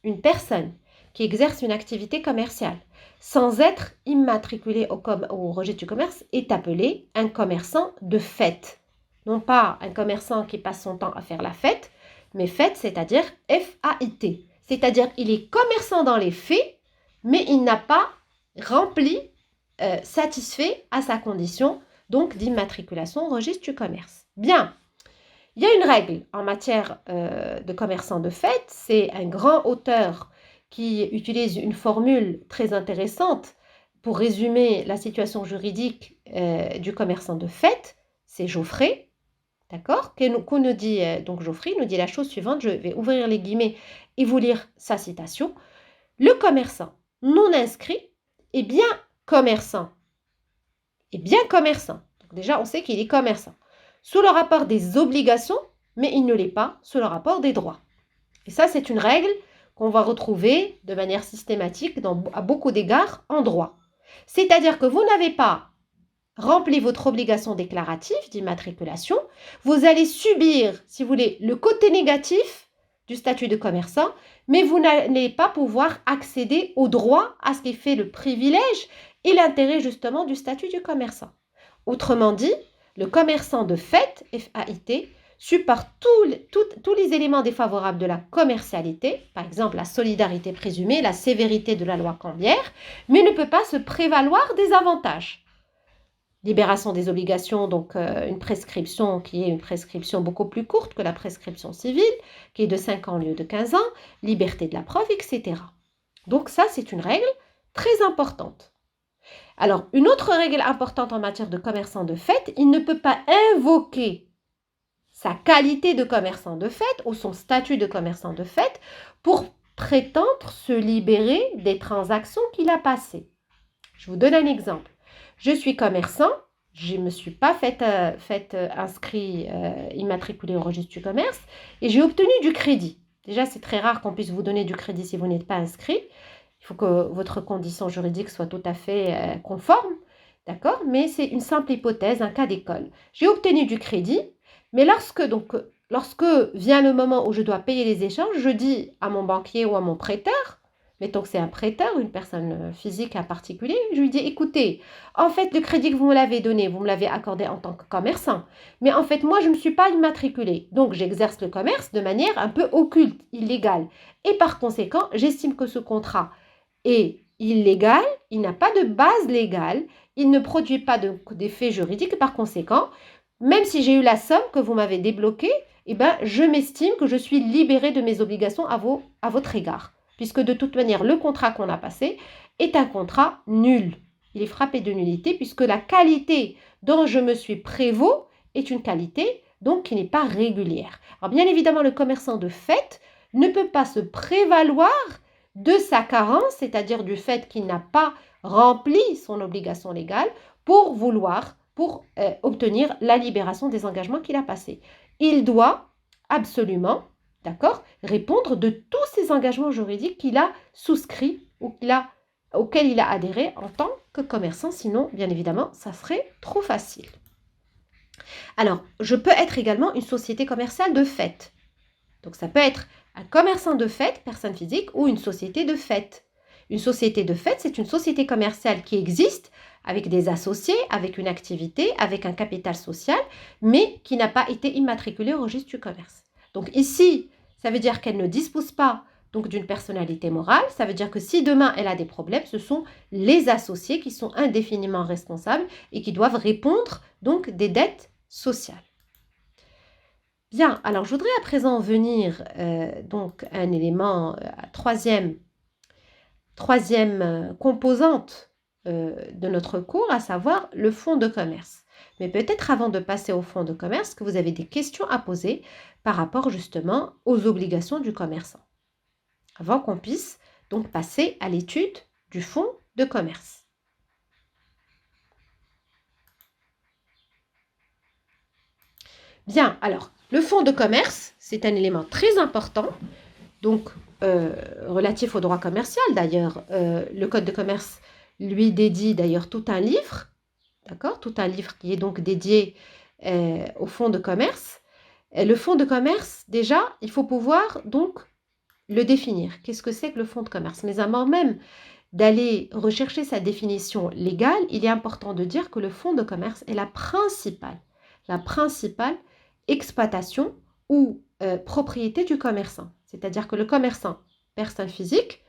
une personne qui exerce une activité commerciale sans être immatriculé au registre du commerce est appelé un commerçant de fait. Non pas un commerçant qui passe son temps à faire la fête, mais fête, c'est-à-dire F-A-I-T. C'est-à-dire il est commerçant dans les faits, mais il n'a pas satisfait à sa condition donc d'immatriculation au registre du commerce. Bien, il y a une règle en matière de commerçant de fait, c'est un grand auteur qui utilise une formule très intéressante pour résumer la situation juridique du commerçant de fait, c'est Geoffrey, d'accord? Qu'on nous dit, donc Geoffrey nous dit la chose suivante, je vais ouvrir les guillemets et vous lire sa citation. Le commerçant non inscrit est bien commerçant. Est bien commerçant. Donc déjà, on sait qu'il est commerçant. Sous le rapport des obligations, mais il ne l'est pas sous le rapport des droits. Et ça, c'est une règle qu'on va retrouver de manière systématique à beaucoup d'égards en droit. C'est-à-dire que vous n'avez pas rempli votre obligation déclarative d'immatriculation, vous allez subir, si vous voulez, le côté négatif du statut de commerçant, mais vous n'allez pas pouvoir accéder au droit, à ce qui fait le privilège et l'intérêt justement du statut du commerçant. Autrement dit, le commerçant de fait, F-A-I-T, supporte tous les éléments défavorables de la commercialité, par exemple la solidarité présumée, la sévérité de la loi Cambière, mais ne peut pas se prévaloir des avantages. Libération des obligations, donc une prescription qui est une prescription beaucoup plus courte que la prescription civile, qui est de 5 ans au lieu de 15 ans, liberté de la preuve, etc. Donc ça, c'est une règle très importante. Alors, une autre règle importante en matière de commerçant de fait, il ne peut pas invoquer sa qualité de commerçant de fait ou son statut de commerçant de fait pour prétendre se libérer des transactions qu'il a passées. Je vous donne un exemple. Je suis commerçant, je ne me suis pas immatriculée au registre du commerce et j'ai obtenu du crédit. Déjà, c'est très rare qu'on puisse vous donner du crédit si vous n'êtes pas inscrit. Il faut que votre condition juridique soit tout à fait conforme, d'accord? Mais c'est une simple hypothèse, un cas d'école. J'ai obtenu du crédit, mais lorsque vient le moment où je dois payer les échanges, je dis à mon banquier ou à mon prêteur, mettons que c'est un prêteur, une personne physique en particulier, je lui dis, écoutez, en fait, le crédit que vous me l'avez donné, vous me l'avez accordé en tant que commerçant, mais en fait, moi, je ne me suis pas immatriculée, donc j'exerce le commerce de manière un peu occulte, illégale, et par conséquent, j'estime que ce contrat est illégal, il n'a pas de base légale, il ne produit pas d'effet juridique, et par conséquent, même si j'ai eu la somme que vous m'avez débloquée, eh ben, je m'estime que je suis libérée de mes obligations à votre égard. Puisque de toute manière, le contrat qu'on a passé est un contrat nul. Il est frappé de nullité puisque la qualité dont je me suis prévôt est une qualité donc qui n'est pas régulière. Alors bien évidemment, le commerçant de fait ne peut pas se prévaloir de sa carence, c'est-à-dire du fait qu'il n'a pas rempli son obligation légale pour obtenir la libération des engagements qu'il a passés. Il doit absolument, d'accord, répondre de tous ces engagements juridiques qu'il a souscrits ou auxquels il a adhéré en tant que commerçant. Sinon, bien évidemment, ça serait trop facile. Alors, je peux être également une société commerciale de fait. Donc, ça peut être un commerçant de fait, personne physique, ou une société de fait. Une société de fait, c'est une société commerciale qui existe avec des associés, avec une activité, avec un capital social, mais qui n'a pas été immatriculée au registre du commerce. Donc ici, ça veut dire qu'elle ne dispose pas donc d'une personnalité morale. Ça veut dire que si demain elle a des problèmes, ce sont les associés qui sont indéfiniment responsables et qui doivent répondre donc des dettes sociales. Bien, alors je voudrais à présent venir donc à un élément, troisième composante de notre cours, à savoir le fonds de commerce. Mais peut-être avant de passer au fonds de commerce, que vous avez des questions à poser par rapport justement aux obligations du commerçant. Avant qu'on puisse donc passer à l'étude du fonds de commerce. Bien, alors, le fonds de commerce, c'est un élément très important, donc relatif au droit commercial. D'ailleurs, le Code de commerce lui dédie d'ailleurs tout un livre, d'accord, tout un livre qui est donc dédié au fonds de commerce. Et le fonds de commerce, déjà, il faut pouvoir donc le définir. Qu'est-ce que c'est que le fonds de commerce? Mais avant même d'aller rechercher sa définition légale, il est important de dire que le fonds de commerce est la principale exploitation ou propriété du commerçant. C'est-à-dire que le commerçant, personne physique,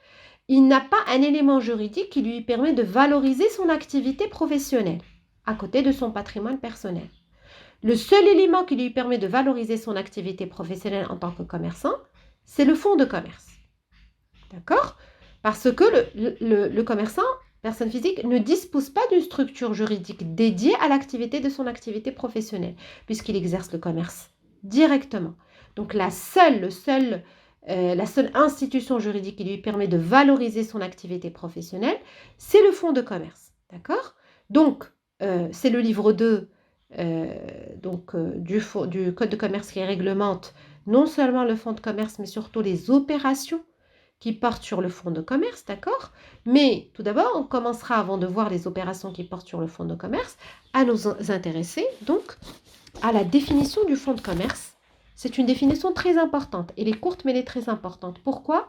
il n'a pas un élément juridique qui lui permet de valoriser son activité professionnelle à côté de son patrimoine personnel. Le seul élément qui lui permet de valoriser son activité professionnelle en tant que commerçant, c'est le fonds de commerce. D'accord? Parce que le commerçant, personne physique, ne dispose pas d'une structure juridique dédiée à l'activité de son activité professionnelle, puisqu'il exerce le commerce directement. Donc la seule institution juridique qui lui permet de valoriser son activité professionnelle, c'est le fonds de commerce. D'accord? Donc, c'est le livre 2 du Code de commerce qui réglemente non seulement le fonds de commerce, mais surtout les opérations qui portent sur le fonds de commerce, d'accord? Mais tout d'abord, on commencera, avant de voir les opérations qui portent sur le fonds de commerce, à nous intéresser donc à la définition du fonds de commerce. C'est une définition très importante. Elle est courte, mais elle est très importante. Pourquoi?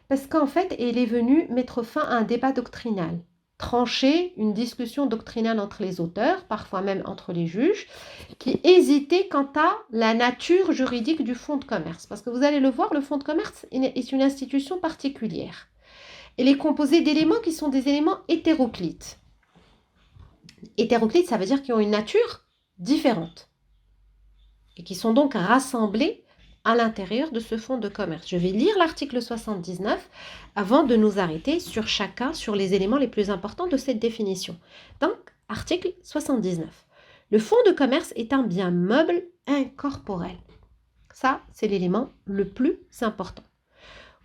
Parce qu'en fait, elle est venue mettre fin à un débat doctrinal, trancher une discussion doctrinale entre les auteurs, parfois même entre les juges, qui hésitaient quant à la nature juridique du fonds de commerce. Parce que vous allez le voir, le fonds de commerce est une institution particulière. Elle est composée d'éléments qui sont des éléments hétéroclites. Hétéroclites, ça veut dire qu'ils ont une nature différente et qui sont donc rassemblés à l'intérieur de ce fonds de commerce. Je vais lire l'article 79 avant de nous arrêter sur les éléments les plus importants de cette définition. Donc, article 79. Le fonds de commerce est un bien meuble incorporel. Ça, c'est l'élément le plus important.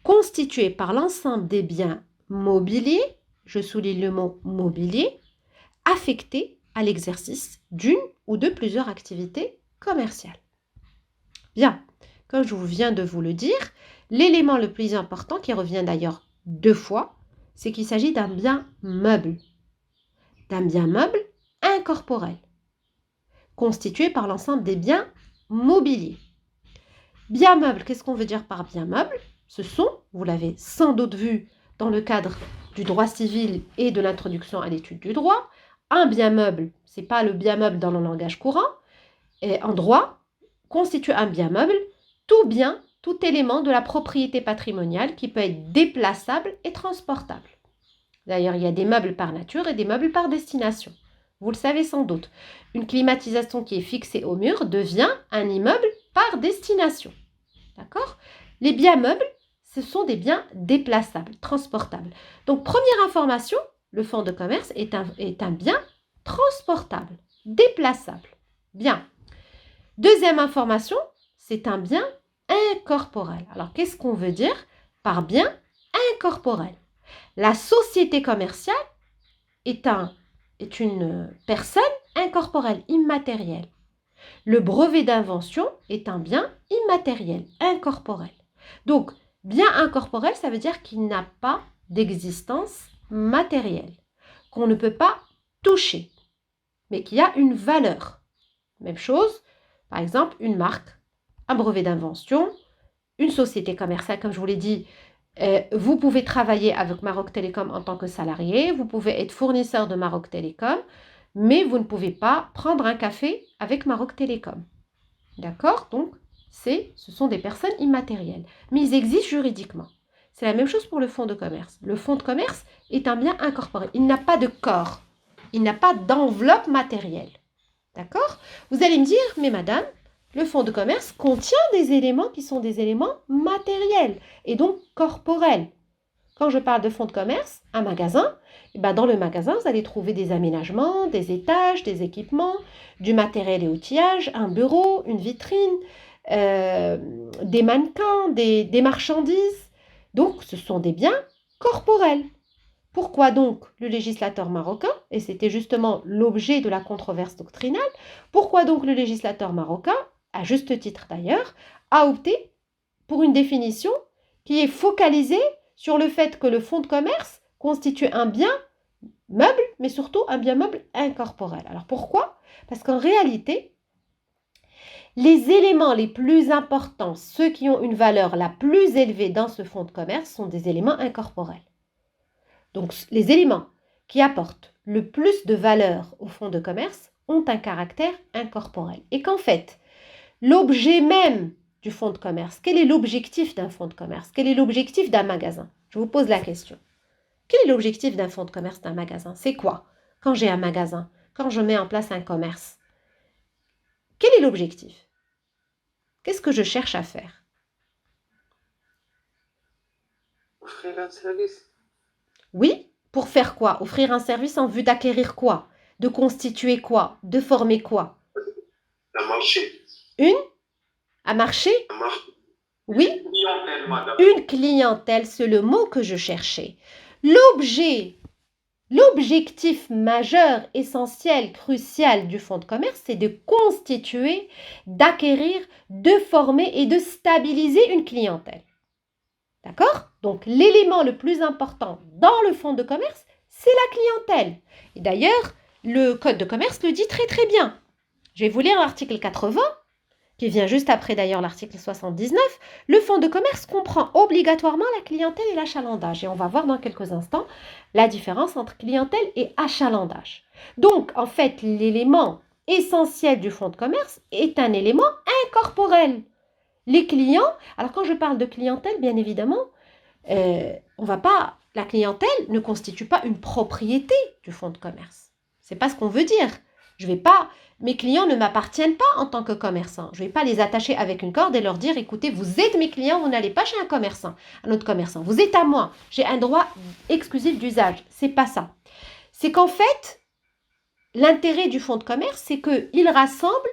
Constitué par l'ensemble des biens mobiliers, je souligne le mot mobilier, affectés à l'exercice d'une ou de plusieurs activités commerciales. Bien, comme je viens de vous le dire, l'élément le plus important, qui revient d'ailleurs 2 fois, c'est qu'il s'agit d'un bien meuble. D'un bien meuble incorporel, constitué par l'ensemble des biens mobiliers. Bien meuble, qu'est-ce qu'on veut dire par bien meuble? Ce sont, vous l'avez sans doute vu dans le cadre du droit civil et de l'introduction à l'étude du droit, un bien meuble, ce n'est pas le bien meuble dans le langage courant, et en droit, constitue un bien meuble, tout bien, tout élément de la propriété patrimoniale qui peut être déplaçable et transportable. D'ailleurs, il y a des meubles par nature et des meubles par destination. Vous le savez sans doute. Une climatisation qui est fixée au mur devient un immeuble par destination. D'accord? Les biens meubles, ce sont des biens déplaçables, transportables. Donc, première information, le fonds de commerce est un bien transportable, déplaçable. Bien. Deuxième information, c'est un bien incorporel. Alors, qu'est-ce qu'on veut dire par bien incorporel? La société commerciale est une personne incorporelle, immatérielle. Le brevet d'invention est un bien immatériel, incorporel. Donc, bien incorporel, ça veut dire qu'il n'a pas d'existence matérielle, qu'on ne peut pas toucher, mais qui a une valeur. Même chose, par exemple, une marque, un brevet d'invention, une société commerciale, comme je vous l'ai dit, vous pouvez travailler avec Maroc Télécom en tant que salarié, vous pouvez être fournisseur de Maroc Télécom, mais vous ne pouvez pas prendre un café avec Maroc Télécom. D'accord? Donc, ce sont des personnes immatérielles, mais ils existent juridiquement. C'est la même chose pour le fonds de commerce. Le fonds de commerce est un bien incorporé. Il n'a pas de corps, il n'a pas d'enveloppe matérielle. D'accord? Vous allez me dire, mais madame, le fonds de commerce contient des éléments qui sont des éléments matériels et donc corporels. Quand je parle de fonds de commerce, un magasin, dans le magasin, vous allez trouver des aménagements, des étages, des équipements, du matériel et outillage, un bureau, une vitrine, des mannequins, des marchandises. Donc, ce sont des biens corporels. Pourquoi donc le législateur marocain, et c'était justement l'objet de la controverse doctrinale, pourquoi donc le législateur marocain, à juste titre d'ailleurs, a opté pour une définition qui est focalisée sur le fait que le fonds de commerce constitue un bien meuble, mais surtout un bien meuble incorporel. Alors pourquoi? Parce qu'en réalité, les éléments les plus importants, ceux qui ont une valeur la plus élevée dans ce fonds de commerce, sont des éléments incorporels. Donc, les éléments qui apportent le plus de valeur au fonds de commerce ont un caractère incorporel. Et qu'en fait, l'objet même du fonds de commerce, quel est l'objectif d'un fonds de commerce? Quel est l'objectif d'un magasin? Je vous pose la question. Quel est l'objectif d'un fonds de commerce d'un magasin? C'est quoi? Quand j'ai un magasin, quand je mets en place un commerce, quel est l'objectif? Qu'est-ce que je cherche à faire? Offrir un service. Oui, pour faire quoi? Offrir un service en vue d'acquérir quoi? De constituer quoi? De former quoi? Un marché. Un marché? Un marché. Oui, Une clientèle, madame. une clientèle, c'est le mot que je cherchais. L'objectif majeur, essentiel, crucial du fonds de commerce, c'est de constituer, d'acquérir, de former et de stabiliser une clientèle. D'accord? Donc, l'élément le plus important dans le fonds de commerce, c'est la clientèle. Et d'ailleurs, le Code de commerce le dit très très bien. Je vais vous lire l'article 80, qui vient juste après d'ailleurs l'article 79. Le fonds de commerce comprend obligatoirement la clientèle et l'achalandage. Et on va voir dans quelques instants la différence entre clientèle et achalandage. Donc, en fait, l'élément essentiel du fonds de commerce est un élément incorporel. Les clients, alors quand je parle de clientèle, bien évidemment, la clientèle ne constitue pas une propriété du fonds de commerce. C'est pas ce qu'on veut dire. Mes clients ne m'appartiennent pas en tant que commerçant. Je ne vais pas les attacher avec une corde et leur dire, écoutez, vous êtes mes clients, vous n'allez pas chez un autre commerçant. Vous êtes à moi. J'ai un droit exclusif d'usage. C'est pas ça. C'est qu'en fait, l'intérêt du fonds de commerce, c'est qu'il rassemble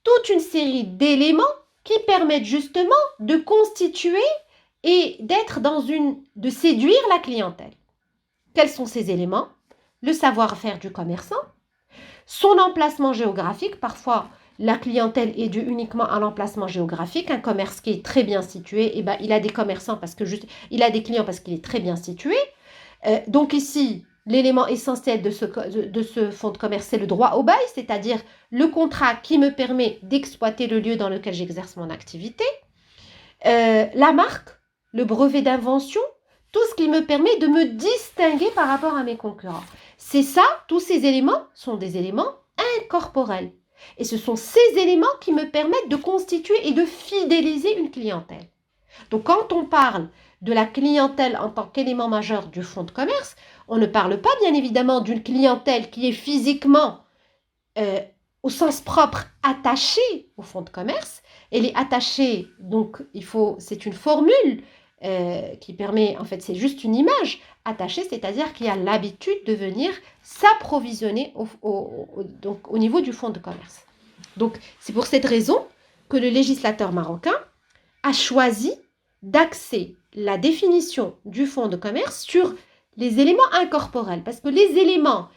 toute une série d'éléments qui permettent justement de constituer et de séduire la clientèle. Quels sont ces éléments? Le savoir-faire du commerçant, son emplacement géographique. Parfois, la clientèle est due uniquement à l'emplacement géographique. Un commerce qui est très bien situé, eh ben, il a des commerçants parce que il a des clients parce qu'il est très bien situé. Donc ici, l'élément essentiel de ce fonds de commerce, c'est le droit au bail, c'est-à-dire le contrat qui me permet d'exploiter le lieu dans lequel j'exerce mon activité. La marque, le brevet d'invention, tout ce qui me permet de me distinguer par rapport à mes concurrents. C'est ça, tous ces éléments sont des éléments incorporels. Et ce sont ces éléments qui me permettent de constituer et de fidéliser une clientèle. Donc quand on parle de la clientèle en tant qu'élément majeur du fonds de commerce, on ne parle pas bien évidemment d'une clientèle qui est physiquement, au sens propre, attachée au fonds de commerce. Elle est attachée, donc c'est une formule qui permet, en fait c'est juste une image attachée, c'est-à-dire qui a l'habitude de venir s'approvisionner donc, au niveau du fonds de commerce. Donc c'est pour cette raison que le législateur marocain a choisi d'axer la définition du fonds de commerce sur les éléments incorporels, parce que les éléments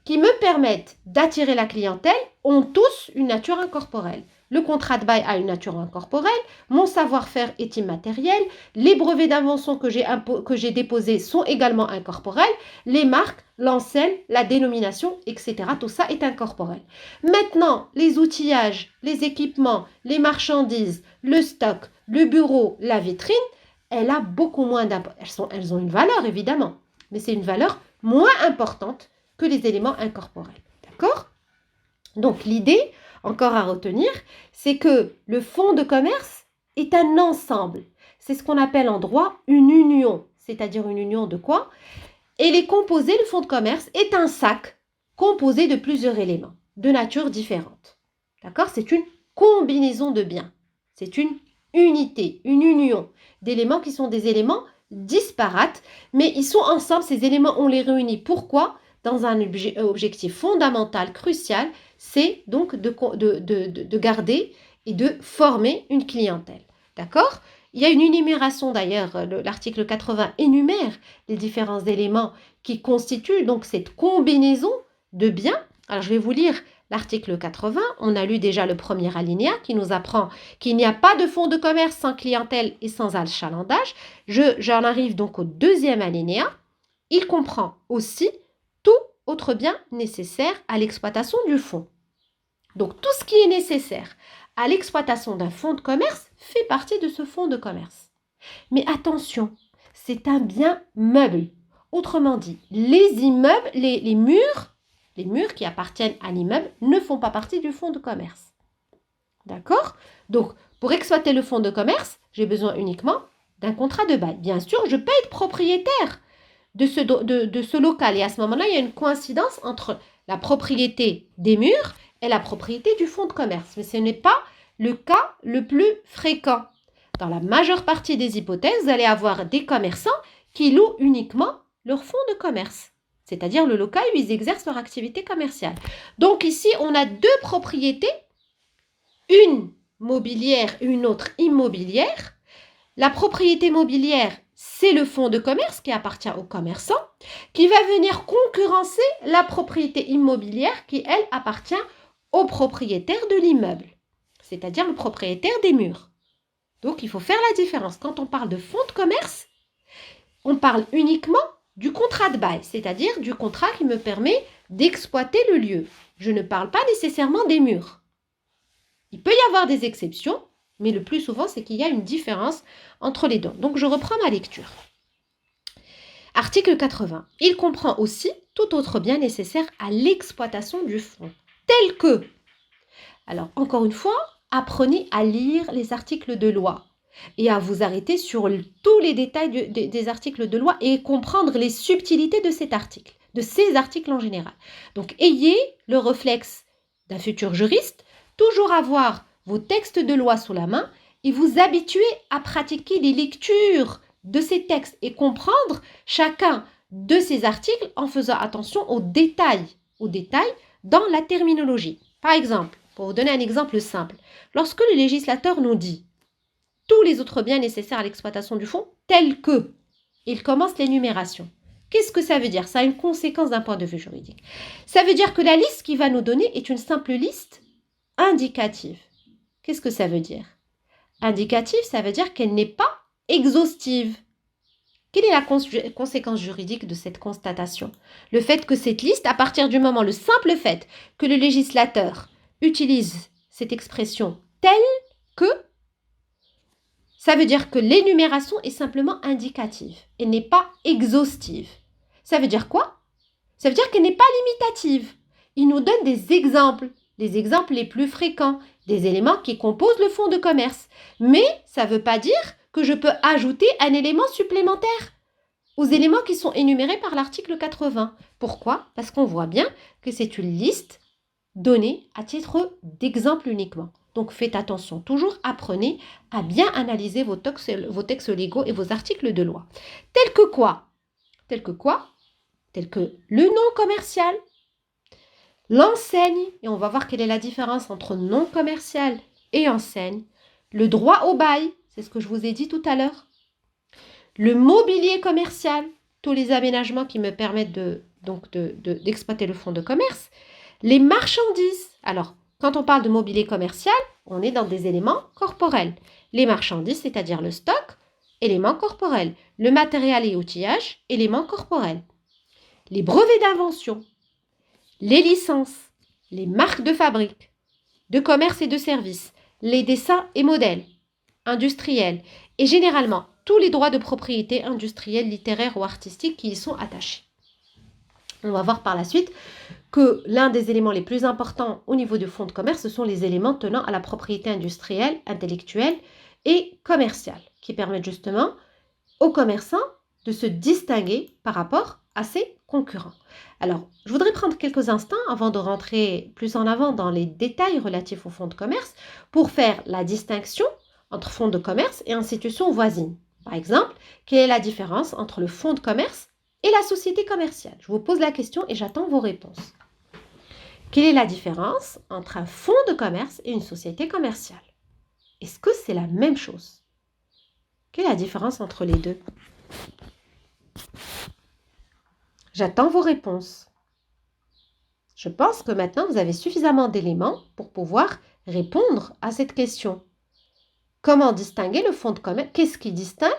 qui me permettent d'attirer la clientèle ont tous une nature incorporelle. Le contrat de bail a une nature incorporelle, mon savoir-faire est immatériel, les brevets d'invention que j'ai déposés sont également incorporels, les marques, l'enseigne, la dénomination, etc. Tout ça est incorporel. Maintenant, les outillages, les équipements, les marchandises, le stock, le bureau, la vitrine, elle a beaucoup moins d'importance. Elles ont une valeur, évidemment, mais c'est une valeur moins importante que les éléments incorporels. D'accord? Donc, l'idée, encore à retenir, c'est que le fonds de commerce est un ensemble. C'est ce qu'on appelle en droit une union. C'est-à-dire une union de quoi? Et le fonds de commerce est un sac composé de plusieurs éléments de nature différente. D'accord? C'est une combinaison de biens. C'est une unité, une union d'éléments qui sont des éléments disparates, mais ils sont ensemble, ces éléments, on les réunit. Pourquoi? Dans un objectif fondamental, crucial, c'est donc de garder et de former une clientèle. D'accord? Il y a une énumération d'ailleurs, l'article 80 énumère les différents éléments qui constituent donc cette combinaison de biens. Alors je vais vous lire l'article 80, on a lu déjà le premier alinéa qui nous apprend qu'il n'y a pas de fonds de commerce sans clientèle et sans achalandage. J'en arrive donc au deuxième alinéa. Il comprend aussi tout autre bien nécessaire à l'exploitation du fonds. Donc tout ce qui est nécessaire à l'exploitation d'un fonds de commerce fait partie de ce fonds de commerce. Mais attention, c'est un bien meuble. Autrement dit, les immeubles, les murs qui appartiennent à l'immeuble ne font pas partie du fonds de commerce. D'accord? Donc, pour exploiter le fonds de commerce, j'ai besoin uniquement d'un contrat de bail. Bien sûr, je peux être propriétaire de ce local. Et à ce moment-là, il y a une coïncidence entre la propriété des murs et la propriété du fonds de commerce. Mais ce n'est pas le cas le plus fréquent. Dans la majeure partie des hypothèses, vous allez avoir des commerçants qui louent uniquement leur fonds de commerce, c'est-à-dire le local où ils exercent leur activité commerciale. Donc ici, on a deux propriétés, une mobilière et une autre immobilière. La propriété mobilière, c'est le fonds de commerce qui appartient aux commerçants, qui va venir concurrencer la propriété immobilière qui, elle, appartient au propriétaire de l'immeuble, c'est-à-dire le propriétaire des murs. Donc, il faut faire la différence. Quand on parle de fonds de commerce, on parle uniquement du contrat de bail, c'est-à-dire du contrat qui me permet d'exploiter le lieu. Je ne parle pas nécessairement des murs. Il peut y avoir des exceptions, mais le plus souvent, c'est qu'il y a une différence entre les deux. Donc, je reprends ma lecture. Article 80. Il comprend aussi tout autre bien nécessaire à l'exploitation du fonds, tel que... Alors, encore une fois, apprenez à lire les articles de loi et à vous arrêter sur tous les détails des articles de loi et comprendre les subtilités de ces articles en général. Donc, ayez le réflexe d'un futur juriste, toujours avoir vos textes de loi sous la main et vous habituer à pratiquer les lectures de ces textes et comprendre chacun de ces articles en faisant attention aux détails dans la terminologie. Par exemple, pour vous donner un exemple simple, lorsque le législateur nous dit tous les autres biens nécessaires à l'exploitation du fonds, tels que, il commence l'énumération. Qu'est-ce que ça veut dire? Ça a une conséquence d'un point de vue juridique. Ça veut dire que la liste qu'il va nous donner est une simple liste indicative. Qu'est-ce que ça veut dire? Indicative, ça veut dire qu'elle n'est pas exhaustive. Quelle est la conséquence juridique de cette constatation? Le fait que cette liste, à partir du moment, le simple fait que le législateur utilise cette expression telle que, ça veut dire que l'énumération est simplement indicative. Elle n'est pas exhaustive. Ça veut dire quoi? Ça veut dire qu'elle n'est pas limitative. Il nous donne des exemples, les exemples les plus fréquents, des éléments qui composent le fonds de commerce. Mais ça ne veut pas dire que je peux ajouter un élément supplémentaire aux éléments qui sont énumérés par l'article 80. Pourquoi? Parce qu'on voit bien que c'est une liste donnée à titre d'exemple uniquement. Donc faites attention, toujours apprenez à bien analyser vos textes légaux et vos articles de loi. Tels que quoi? Tels que quoi? Tels que le nom commercial, l'enseigne, et on va voir quelle est la différence entre nom commercial et enseigne, le droit au bail, c'est ce que je vous ai dit tout à l'heure, le mobilier commercial, tous les aménagements qui me permettent d'exploiter le fonds de commerce, les marchandises. Alors, quand on parle de mobilier commercial, on est dans des éléments corporels. Les marchandises, c'est-à-dire le stock, éléments corporels. Le matériel et outillage, éléments corporels. Les brevets d'invention, les licences, les marques de fabrique, de commerce et de services, les dessins et modèles, industriels, et généralement tous les droits de propriété industrielle, littéraire ou artistique qui y sont attachés. On va voir par la suite que l'un des éléments les plus importants au niveau du fonds de commerce, ce sont les éléments tenant à la propriété industrielle, intellectuelle et commerciale, qui permettent justement aux commerçants de se distinguer par rapport à ses concurrents. Alors, je voudrais prendre quelques instants avant de rentrer plus en avant dans les détails relatifs au fonds de commerce pour faire la distinction entre fonds de commerce et institutions voisines. Par exemple, quelle est la différence entre le fonds de commerce et la société commerciale? Je vous pose la question et j'attends vos réponses. Quelle est la différence entre un fonds de commerce et une société commerciale? Est-ce que c'est la même chose? Quelle est la différence entre les deux? J'attends vos réponses. Je pense que maintenant, vous avez suffisamment d'éléments pour pouvoir répondre à cette question. Comment distinguer le fonds de commerce? Qu'est-ce qui distingue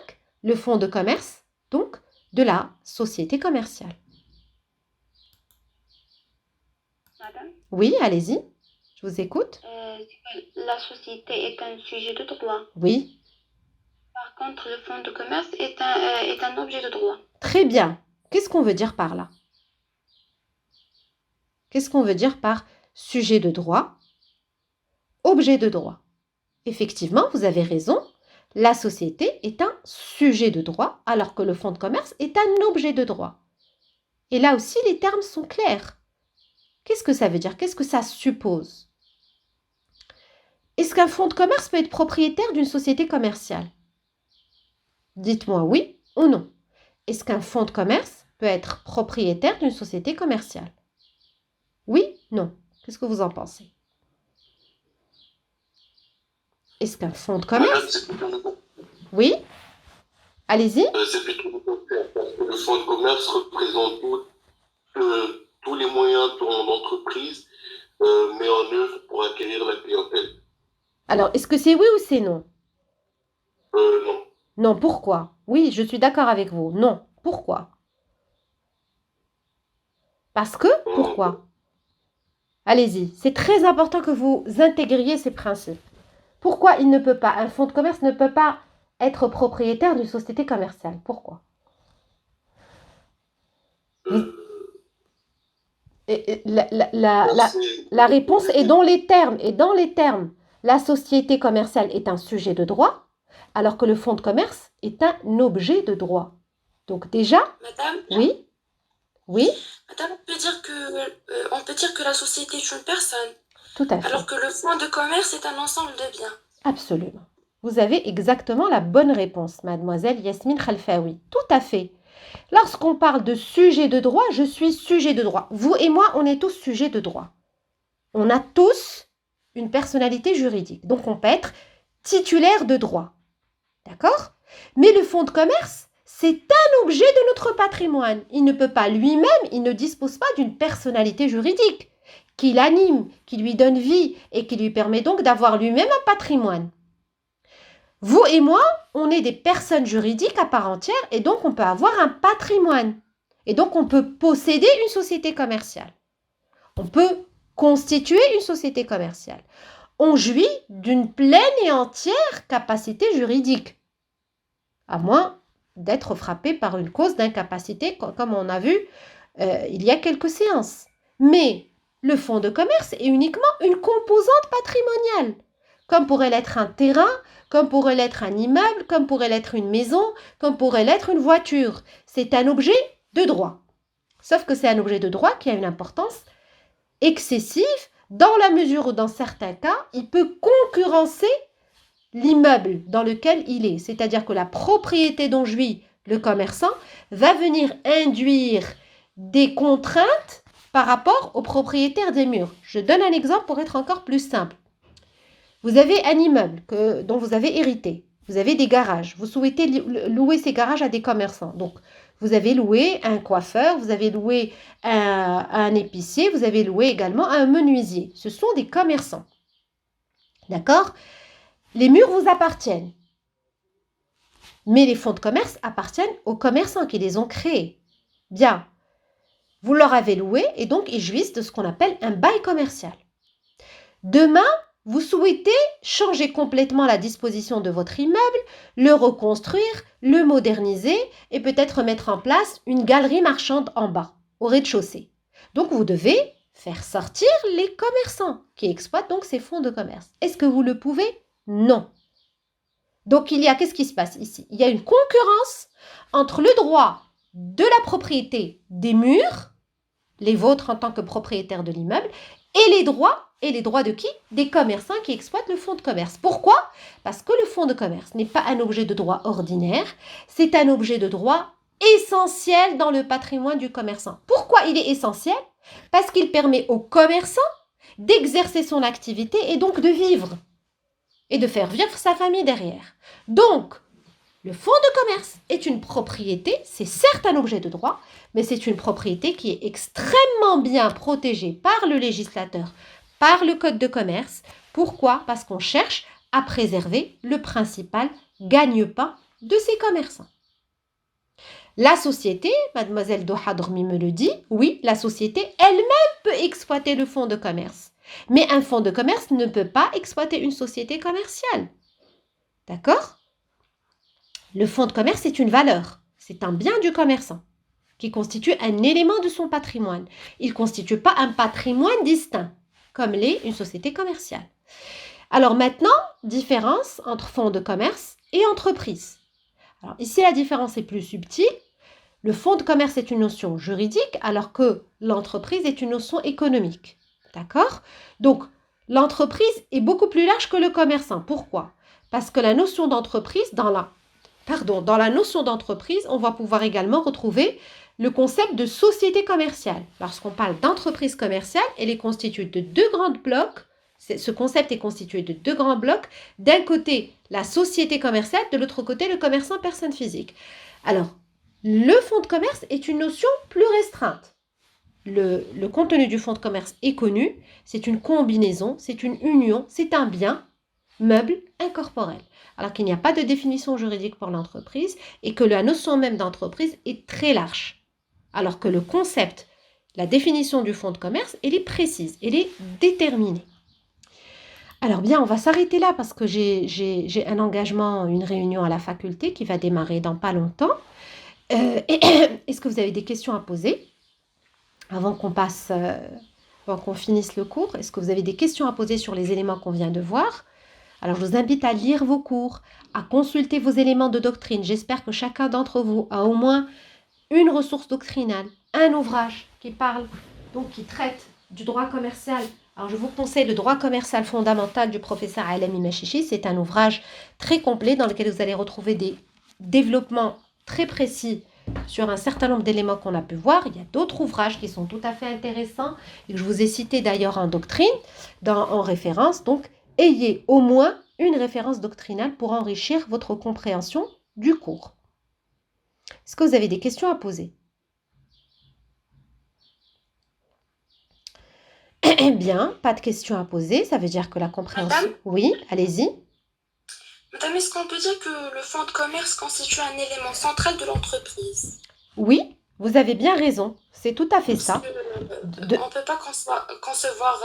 le fonds de commerce, donc, de la société commerciale? Madame, Oui, allez-y, je vous écoute. la société est un sujet de droit. Oui, Par contre, le fonds de commerce est un objet de droit. très bien. Qu'est-ce qu'on veut dire par là? Qu'est-ce qu'on veut dire par sujet de droit, objet de droit? Effectivement, vous avez raison, la société est un sujet de droit alors que le fonds de commerce est un objet de droit. Et là aussi, les termes sont clairs. Qu'est-ce que ça veut dire? Qu'est-ce que ça suppose? Est-ce qu'un fonds de commerce peut être propriétaire d'une société commerciale? Dites-moi oui ou non. Est-ce qu'un fonds de commerce peut être propriétaire d'une société commerciale? Oui, non. Qu'est-ce que vous en pensez? Est-ce qu'un fonds de Madame, commerce... c'est plutôt Oui, allez-y. c'est plutôt le contraire, parce que le fonds de commerce représente tous les moyens dont l'entreprise met en œuvre pour acquérir la clientèle. Alors, est-ce que c'est oui ou c'est non? Non. Non, pourquoi? Oui, je suis d'accord avec vous. Non, pourquoi? Parce que, pourquoi? Allez-y, c'est très important que vous intégriez ces principes. Pourquoi il ne peut pas, un fonds de commerce ne peut pas être propriétaire d'une société commerciale? Pourquoi? La réponse est dans les termes. Et dans les termes, la société commerciale est un sujet de droit, alors que le fonds de commerce est un objet de droit. Donc déjà, Madame, oui, oui, madame, on peut dire que la société est une personne, tout à fait. alors que le fonds de commerce est un ensemble de biens. Absolument. Vous avez exactement la bonne réponse, mademoiselle Yasmine Khalfaoui. Tout à fait. Lorsqu'on parle de sujet de droit, je suis sujet de droit. Vous et moi, on est tous sujets de droit. On a tous une personnalité juridique. Donc, on peut être titulaire de droit. D'accord? Mais le fonds de commerce, c'est un objet de notre patrimoine. Il ne peut pas lui-même, il ne dispose pas d'une personnalité juridique. qui l'anime, qui lui donne vie et qui lui permet donc d'avoir lui-même un patrimoine. Vous et moi, on est des personnes juridiques à part entière et donc on peut avoir un patrimoine. Et donc on peut posséder une société commerciale. On peut constituer une société commerciale. On jouit d'une pleine et entière capacité juridique, à moins d'être frappé par une cause d'incapacité, comme on a vu il y a quelques séances. Mais le fonds de commerce est uniquement une composante patrimoniale, comme pourrait l'être un terrain, comme pourrait l'être un immeuble, comme pourrait l'être une maison, comme pourrait l'être une voiture. C'est un objet de droit. Sauf que c'est un objet de droit qui a une importance excessive dans la mesure où, dans certains cas, il peut concurrencer l'immeuble dans lequel il est. C'est-à-dire que la propriété dont jouit le commerçant va venir induire des contraintes par rapport au propriétaire des murs. Je donne un exemple pour être encore plus simple. Vous avez un immeuble dont vous avez hérité. Vous avez des garages. Vous souhaitez louer ces garages à des commerçants. Donc, vous avez loué un coiffeur, vous avez loué un épicier, vous avez loué également un menuisier. Ce sont des commerçants. D'accord ? Les murs vous appartiennent. Mais les fonds de commerce appartiennent aux commerçants qui les ont créés. Bien. Vous leur avez loué et donc ils jouissent de ce qu'on appelle un bail commercial. Demain, vous souhaitez changer complètement la disposition de votre immeuble, le reconstruire, le moderniser et peut-être mettre en place une galerie marchande en bas, au rez-de-chaussée. Donc, vous devez faire sortir les commerçants qui exploitent donc ces fonds de commerce. Est-ce que vous le pouvez? Non. Donc, qu'est-ce qui se passe ici? Il y a une concurrence entre le droit de la propriété des murs, les vôtres en tant que propriétaire de l'immeuble, et les droits de qui? Des commerçants qui exploitent le fonds de commerce. Pourquoi? Parce que le fonds de commerce n'est pas un objet de droit ordinaire, c'est un objet de droit essentiel dans le patrimoine du commerçant. Pourquoi il est essentiel? Parce qu'il permet au commerçant d'exercer son activité et donc de vivre et de faire vivre sa famille derrière. Donc, le fonds de commerce est une propriété, c'est certes un objet de droit, mais c'est une propriété qui est extrêmement bien protégée par le législateur, par le code de commerce. Pourquoi? Parce qu'on cherche à préserver le principal gagne-pain de ces commerçants. La société, mademoiselle Doha Dormi me le dit, oui, la société elle-même peut exploiter le fonds de commerce. Mais un fonds de commerce ne peut pas exploiter une société commerciale. D'accord? Le fonds de commerce est une valeur, c'est un bien du commerçant qui constitue un élément de son patrimoine. Il ne constitue pas un patrimoine distinct, comme l'est une société commerciale. Alors maintenant, différence entre fonds de commerce et entreprise. Alors ici, la différence est plus subtile. Le fonds de commerce est une notion juridique, alors que l'entreprise est une notion économique. D'accord? Donc, l'entreprise est beaucoup plus large que le commerçant. Pourquoi? Parce que la notion d'entreprise, dans la notion d'entreprise, on va pouvoir également retrouver le concept de société commerciale. Lorsqu'on parle d'entreprise commerciale, elle est constituée de deux grands blocs. Ce concept est constitué de deux grands blocs. D'un côté, la société commerciale, de l'autre côté, le commerçant personne physique. Alors, le fonds de commerce est une notion plus restreinte. Le contenu du fonds de commerce est connu. C'est une combinaison, c'est une union, c'est un bien meuble incorporel. Alors qu'il n'y a pas de définition juridique pour l'entreprise et que la notion même d'entreprise est très large. Alors que le concept, la définition du fonds de commerce, elle est précise, elle est déterminée. Alors bien, on va s'arrêter là parce que j'ai un engagement, une réunion à la faculté qui va démarrer dans pas longtemps. Est-ce que vous avez des questions à poser avant qu'on finisse le cours? Est-ce que vous avez des questions à poser sur les éléments qu'on vient de voir? Alors, je vous invite à lire vos cours, à consulter vos éléments de doctrine. J'espère que chacun d'entre vous a au moins une ressource doctrinale, un ouvrage qui parle, donc qui traite du droit commercial. Alors, je vous conseille le droit commercial fondamental du professeur Alami Machichi. C'est un ouvrage très complet dans lequel vous allez retrouver des développements très précis sur un certain nombre d'éléments qu'on a pu voir. Il y a d'autres ouvrages qui sont tout à fait intéressants et que je vous ai cités d'ailleurs en doctrine, en référence. Donc, ayez au moins une référence doctrinale pour enrichir votre compréhension du cours. Est-ce que vous avez des questions à poser? Bien, pas de questions à poser, ça veut dire que la compréhension... Madame, Oui, allez-y. madame, est-ce qu'on peut dire que le fonds de commerce constitue un élément central de l'entreprise? Oui, vous avez bien raison, c'est tout à fait Parce ça. que De- on ne peut pas concevoir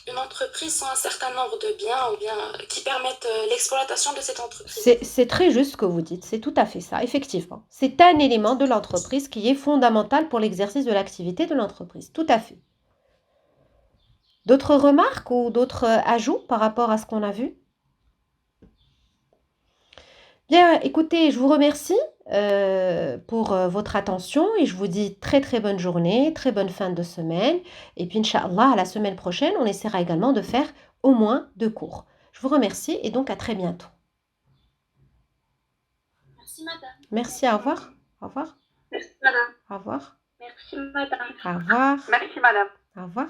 une entreprise sans un certain nombre de biens ou bien qui permettent l'exploitation de cette entreprise. C'est très juste ce que vous dites, c'est tout à fait ça, effectivement. C'est un élément de l'entreprise qui est fondamental pour l'exercice de l'activité de l'entreprise, tout à fait. D'autres remarques ou d'autres ajouts par rapport à ce qu'on a vu? Bien, écoutez, je vous remercie pour votre attention et je vous dis très très bonne journée, très bonne fin de semaine. Et puis, Inch'Allah, à la semaine prochaine, on essaiera également de faire au moins 2 cours. Je vous remercie et donc à très bientôt. Merci, madame. Merci, au revoir. Au revoir. Merci, madame. Au revoir. Merci, madame. Au revoir. Merci, madame. Au revoir.